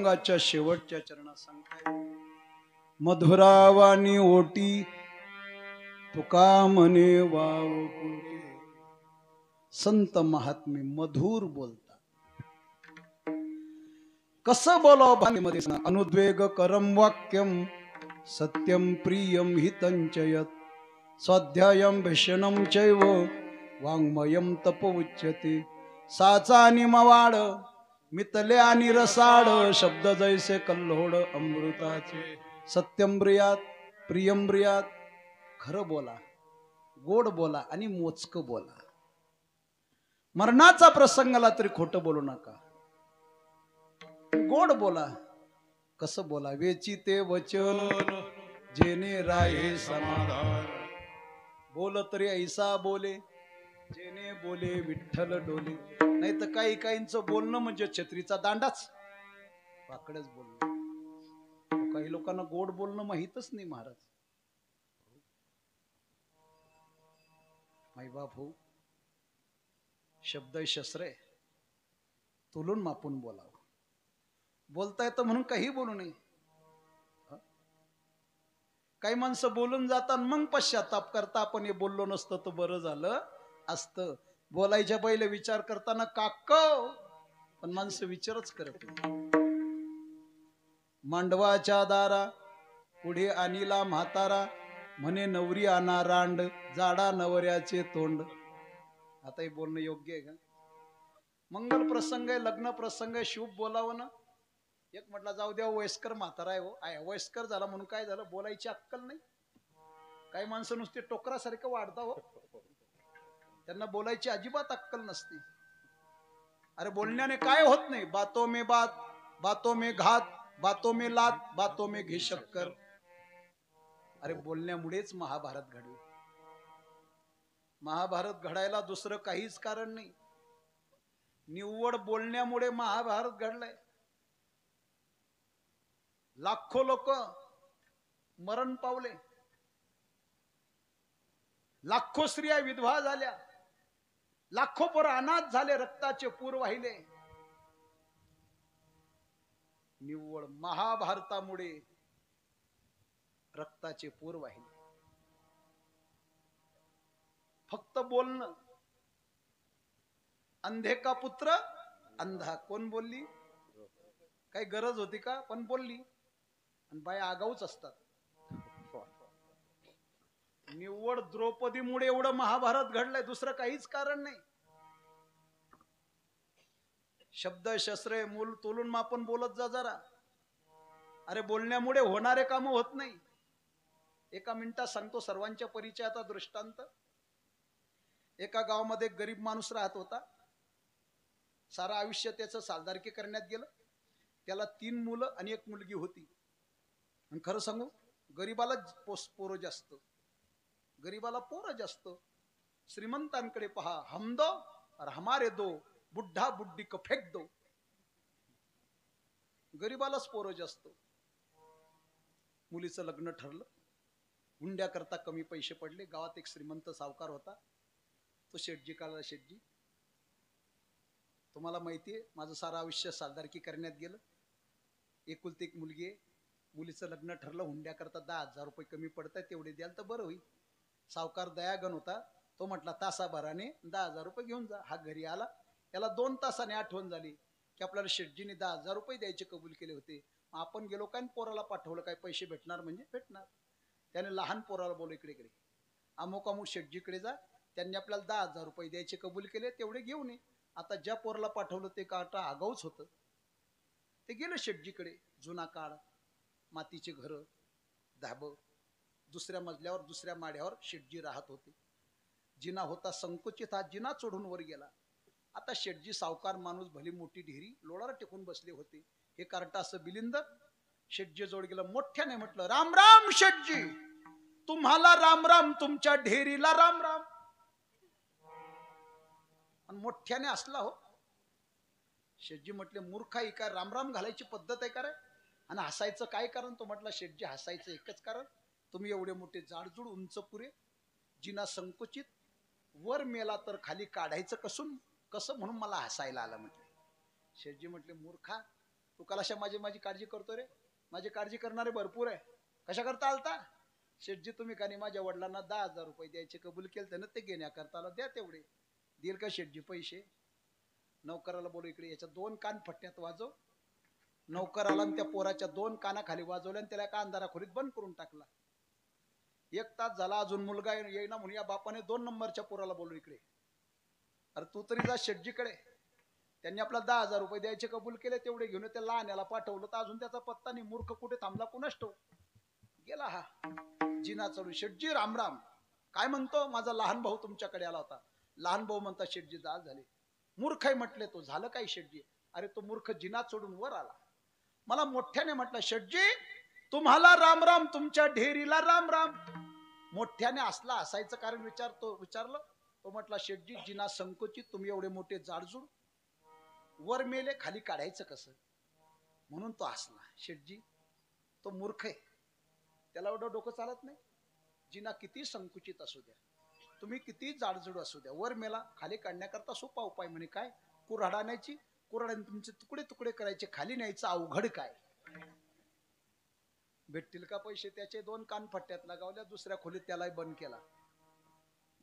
Speaker 2: अभंगाच्या शेवटच्या चरणात सांगताय, मधुरावानी ओटी तुका म्हणे वाव कोटी. संत महात्मे मधुर बोलतात. कसं बोलावं भाषेमध्ये? अनुद्वेग करम वाक्यम सत्यम प्रियम हितंच यत् स्वाध्यायम भीषणम चैव वाङ्मयम तप उच्यते. साचा आणि मवाड मितले आणि रसाड शब्द जैसे कल्लोळ अमृताचे. सत्यम ब्रियात प्रियम ब्रियात, खरं बोला, गोड बोला आणि मोजक बोला. मरणाचा प्रसंग आला तरी खोटं बोलू नका, गोड बोला. कसं बोला? वेचिते वचन जेने राहे समाधान. बोल तरी ऐसा बोले जेने बोले विठ्ठल डोले. नाही तर काही काहींचं बोलणं म्हणजे छत्रीचा दांडाच, वाकडच बोलणं. काही लोकांना गोड बोलणं माहीतच नाही महाराज. माई बाप हो, शब्द शस्त्र आहे, तोलून मापून बोलावं. बोलता येतं म्हणून काही बोलू नये. काही माणसं बोलून जातात मग पश्चाताप करता, आपण हे बोललो नसतं तर बरं झालं असतं. बोलायच्या पहिले विचार करताना काक, पण माणसं विचारच करत नाही. मांडवाच्या दारा पुढे आणीला म्हातारा म्हणे नवरी आणा रांड जाडा नवऱ्याचे तोंड. आता हे बोलणं योग्य आहे का? मंगल प्रसंग आहे, लग्न प्रसंग आहे, शुभ बोलावं ना. एक म्हटलं जाऊ द्या, वयस्कर म्हातारा आहे. हो वयस्कर झाला म्हणून काय झालं? बोलायची अक्कल नाही. काही माणसं नुसते टोकरासारखं वाढता हो, त्यांना बोलायची अजिबात अक्कल नसते. अरे बोलण्याने काय होत नाही. बातों में बात, बातों में घात, बातों में लात, बातों में घे शक्कर. अरे बोलण्यामुळेच महाभारत घडलं. महाभारत घडायला दुसरं काहीच कारण नाही, निव्वळ बोलण्यामुळे महाभारत घडलंय. लाखो लोक मरण पावले, लाखो स्त्रिया विधवा झाल्या, लाखो पोर अनाथ झाले, रक्ताचे पूर वाहिले. निव्वळ महाभारतामुळे रक्ताचे पूर वाहिले. फक्त बोलणं. अंधे का पुत्र अंधा. कोण बोलली? काही गरज होती का? पण बोलली. आणि बाया आगाऊच असतात. निव्वळ द्रौपदीमुळे एवढं महाभारत घडलंय, दुसरं काहीच कारण नाही. शब्द शस्त्रे मूल तोलून मापून बोलत जा जरा. अरे बोलण्यामुळे होणारे काम होत नाही. एका मिनिटात सांगतो सर्वांच्या परिचयाचा दृष्टांत. एका गावामध्ये गरीब माणूस राहत होता. सारा आयुष्य त्याचं सालदारकी करण्यात गेलं. त्याला 3 मुलं आणि 1 मुलगी होती. आणि खरं सांगू, गरीबाला पोरं जास्त, गरीबाला पोरं जास्त. श्रीमंतांकडे पहा, हम दो और हमारे दो, बुड्ढा बुड्ढी को फेक दो. गरीबालाच पोरं जास्त. मुलीचं लग्न ठरलं. हुंड्या करता कमी पैसे पडले. गावात एक श्रीमंत सावकार होता. तो शेठजी काळा शेठजी, तुम्हाला माहितीये माझं सारा आयुष्य सालदारकी करण्यात गेलं. एकुलती एक मुलगी आहे. मुलीचं लग्न ठरलं. हुंड्या करता 10,000 रुपये कमी पडतात, तेवढे द्याल तर बरं होईल. सावकार दयागण होता. तो म्हटला तासाभराने 10,000 रुपये घेऊन जा. हा घरी आला. याला 2 तासाने आठवण झाली की आपल्याला शेठजीने 10,000 रुपये द्यायचे कबूल केले होते. आपण गेलो काय, पोराला पाठवलं काय, पैसे भेटणार म्हणजे भेटणार. त्याने लहान पोराला बोल इकडे इकडे, अमुक अमुक शेठजीकडे जा, त्यांनी आपल्याला 10,000 रुपये द्यायचे कबूल केले, तेवढे घेऊन ये. आता ज्या पोराला पाठवलं ते का आता आगाऊच होतं. ते गेलं शेठजीकडे. जुना काळ, मातीचे घर, धाबं. दुसऱ्या मजल्यावर दुसऱ्या माढ्यावर शेठजी राहत होते. जिना होता संकुचित, हा जिना चढून वर गेला. आता शेठजी सावकार माणूस, भली मोठी ढेरी लोळाला टेकून बसले होते. हे कार्ट असं बिलिंद शेठजी जवळ गेलं. मोठ्याने म्हटलं, राम राम शेठजी, तुम्हाला राम राम, तुमच्या ढेरीला राम राम. आणि मोठ्याने असला हो. शेठजी म्हटले, मूर्खा, ही काय राम राम घालायची पद्धत आहे का रे? आणि हसायचं काय कारण? तो म्हटला, शेठजी हसायचं एकच कारण, तुम्ही एवढे मोठे जाडजूड उंच पुरे, जिना संकुचित, वर मेला तर खाली काढायचं कसं म्हणून मला हसायला आलं. म्हटले शेठजी म्हटले, मूर्खा, तू कलाशा माझी काळजी करतो रे? माझी काळजी करणारे भरपूर आहे. कशा करता आलता? शेठजी तुम्ही का नाही माझ्या वडिलांना 10,000 रुपये द्यायचे कबूल केलं त्यानं, ते घेण्याकरता द्या तेवढे. देईल का शेठजी पैसे? नौकराला बोलू इकडे, याच्या 2 कान फट्ट्यात वाजव. नौकराला त्या पोराच्या 2 कानाखाली वाजवल्या आणि त्याला एका अंधारा खोलीत बंद करून टाकला. 1 तास झाला अजून मुलगा येईना म्हणून या बापाने 2 नंबरच्या पोराला बोलू इकडे. अरे तू तरी जा शेठजीकडे. त्यांनी आपला 10,000 रुपये द्यायचे कबूल केले, तेवढे घेऊन त्या लहान्याला पाठवलं तर अजून त्याचा पत्ता नाही. मूर्ख कुठे थांबला कुणास ठाऊक. गेला हा जिना चढून. शेठजी राम राम. काय म्हणतो? माझा लहान भाऊ तुमच्याकडे आला होता. लहान भाऊ म्हणता शेठजी जाळ झाले. मूर्ख आहे म्हटले. तो झालं काय शेठजी? अरे तो मूर्ख जिना चढून वर आला. मला मोठ्याने म्हटलं शेठजी तुम्हाला राम राम, तुमच्या ढेरीला राम राम. मोठ्याने असला असायचं कारण विचारलं. तो म्हटला शेठजी जिना संकोचित, तुम्ही एवढे मोठे जाडजूड, वर मेले खाली काढायचं कसं? म्हणून तो हसला. शेठजी तो मूर्ख आहे, त्याला एवढं डोकं चालत नाही. जिना किती संकुचित असू द्या, तुम्ही किती जाडजूड असू द्या, वर मेला खाली काढण्याकरता सोपा उपाय. म्हणे काय? कुऱ्हाड आणायची, कुऱ्हाडीने तुमचे तुकडे तुकडे करायचे, खाली न्यायचं अवघड काय? भेटतील का पैसे? त्याचे 2 कान फट्ट्यात लगावल्या. दुसऱ्या खोलीत त्याला बंद केला.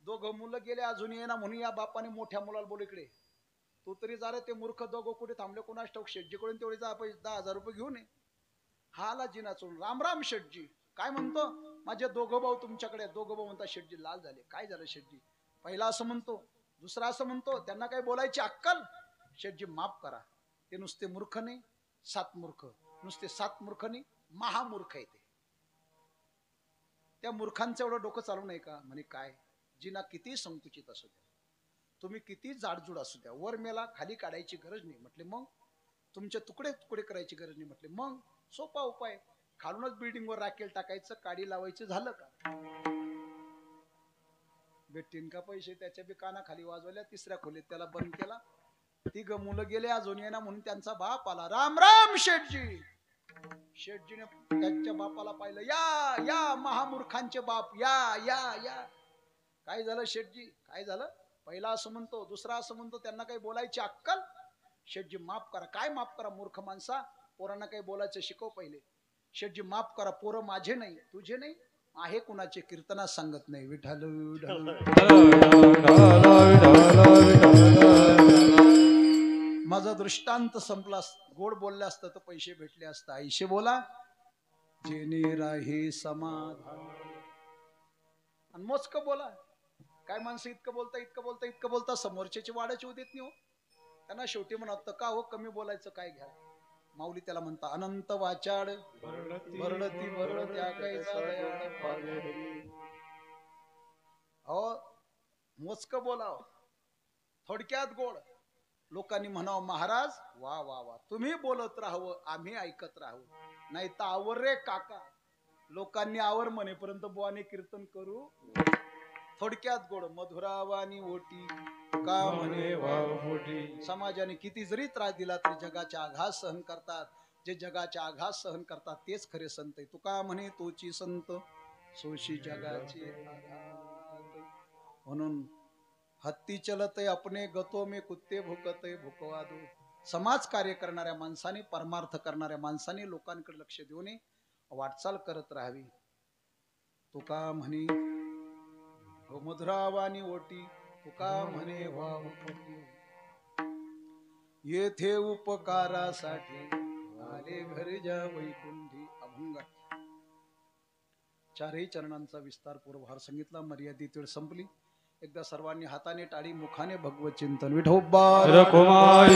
Speaker 2: 2 मुलं गेले अजून येईना म्हणून या बापाने मोठ्या मुलाला बोल इकडे, तू तरी जा रे. ते मूर्ख 2 कुठे थांबले कोणास ठाऊक. शेठजीकडून तेवढे जा 10,000 रुपये घेऊन ये. हा आला जिना चढून. राम राम शेठजी. काय म्हणतो? माझे 2 भाऊ तुमच्याकडे. 2 भाऊ म्हणतात शेठजी लाल झाले. काय झालं शेठजी? पहिला असं म्हणतो, दुसरा असं म्हणतो. त्यांना काही बोलायची अक्कल? शेठजी माफ करा, ते नुसते मूर्ख नाही, 7 मूर्ख. नुसते 7 मूर्ख नाही, महामूर्ख आहे ते. त्या मूर्खांचं एवढं डोकं चालू नाही का? म्हणे काय? जिना किती संकुचित असू द्या, तुम्ही किती जाडजूड असू द्या, वर मेला खाली काढायची गरज नाही. म्हटले मग? तुमचे तुकडे तुकडे करायची गरज नाही. म्हटले मग? सोपा उपाय, खालूनच बिल्डिंग वर राखेल टाकायचं, काडी लावायचं, झालं का? भेटतीन का पैसे? त्याच्या बी कानाखाली वाजवल्या. तिसऱ्या खोलीत त्याला बंद केला. 3 मुलं गेले अजून येईना म्हणून त्यांचा बाप आला. राम राम शेठजी. शेठजीने त्याच्या बापाला पाहिलं. या या महामूर्खांचे बाप, या या या. काय झालं शेठजी? काय झालं? पहिला असं म्हणतो, दुसरा असं म्हणतो. त्यांना काही बोलायची अक्कल? शेठजी माफ करा. काय माफ करा? मूर्ख माणसा, पोरांना काही बोलायचं शिकव पहिले. शेठजी माफ करा, पोरं माझे नाही, तुझे नाही, आहे कुणाचे कीर्तनात सांगत नाही. विठ्ठल माझा दृष्टांत संपला. गोड बोलले असतं तर पैसे भेटले असतं. आईशे बोला जेने राही समाधान. आणि मोजकं बोला. काय माणसं इतकं बोलता समोरच्याची वाढायची देत नाही हो. त्यांना शेवटी म्हणत का हो कमी बोलायचं काय घ्या. माऊली त्याला म्हणता अनंत वाचाड भरडती भरडत्या हो. मोजकं बोलाव, थोडक्यात गोड. लोकांनी म्हणावं महाराज वा वा वा, तुम्ही बोलत राहावं, आम्ही ऐकत राहू. नाही तर आवर रे काका. लोकांनी आवर म्हणेपर्यंत बुवाने कीर्तन करू. थोडक्यात गोड. मधुरावानी ओटी का म्हणे वाव मोठी. समाजाने किती जरी त्रास दिला तरी जगाच्या आघात सहन करतात. जे जगाच्या आघात सहन करतात तेच खरे संत आहे. तुका म्हणे तोची संत सोशी जगाचे आघात. म्हणून हत्ती चलते अपने गतो में कुत्ते भुकते भुकवा दो. समाज कार्य करणाऱ्या माणसाने, परमार्थ करणाऱ्या माणसाने लोकांकडे लक्ष देऊन वाटचाल करत राहावी. तुका म्हणे मधुरावानी ओटी तुका म्हणे वाव मोठी. येथे उपकारासाठी आले घरच्या वैकुंठी. अभंग 4ही चरणांचा विस्तार पूर्वभार सांगितला. मर्यादित वेळ संपली. एकदा सर्वांनी हाताने टाळी मुखाने भगवत चिंतन. विठोबा
Speaker 1: रखुमाई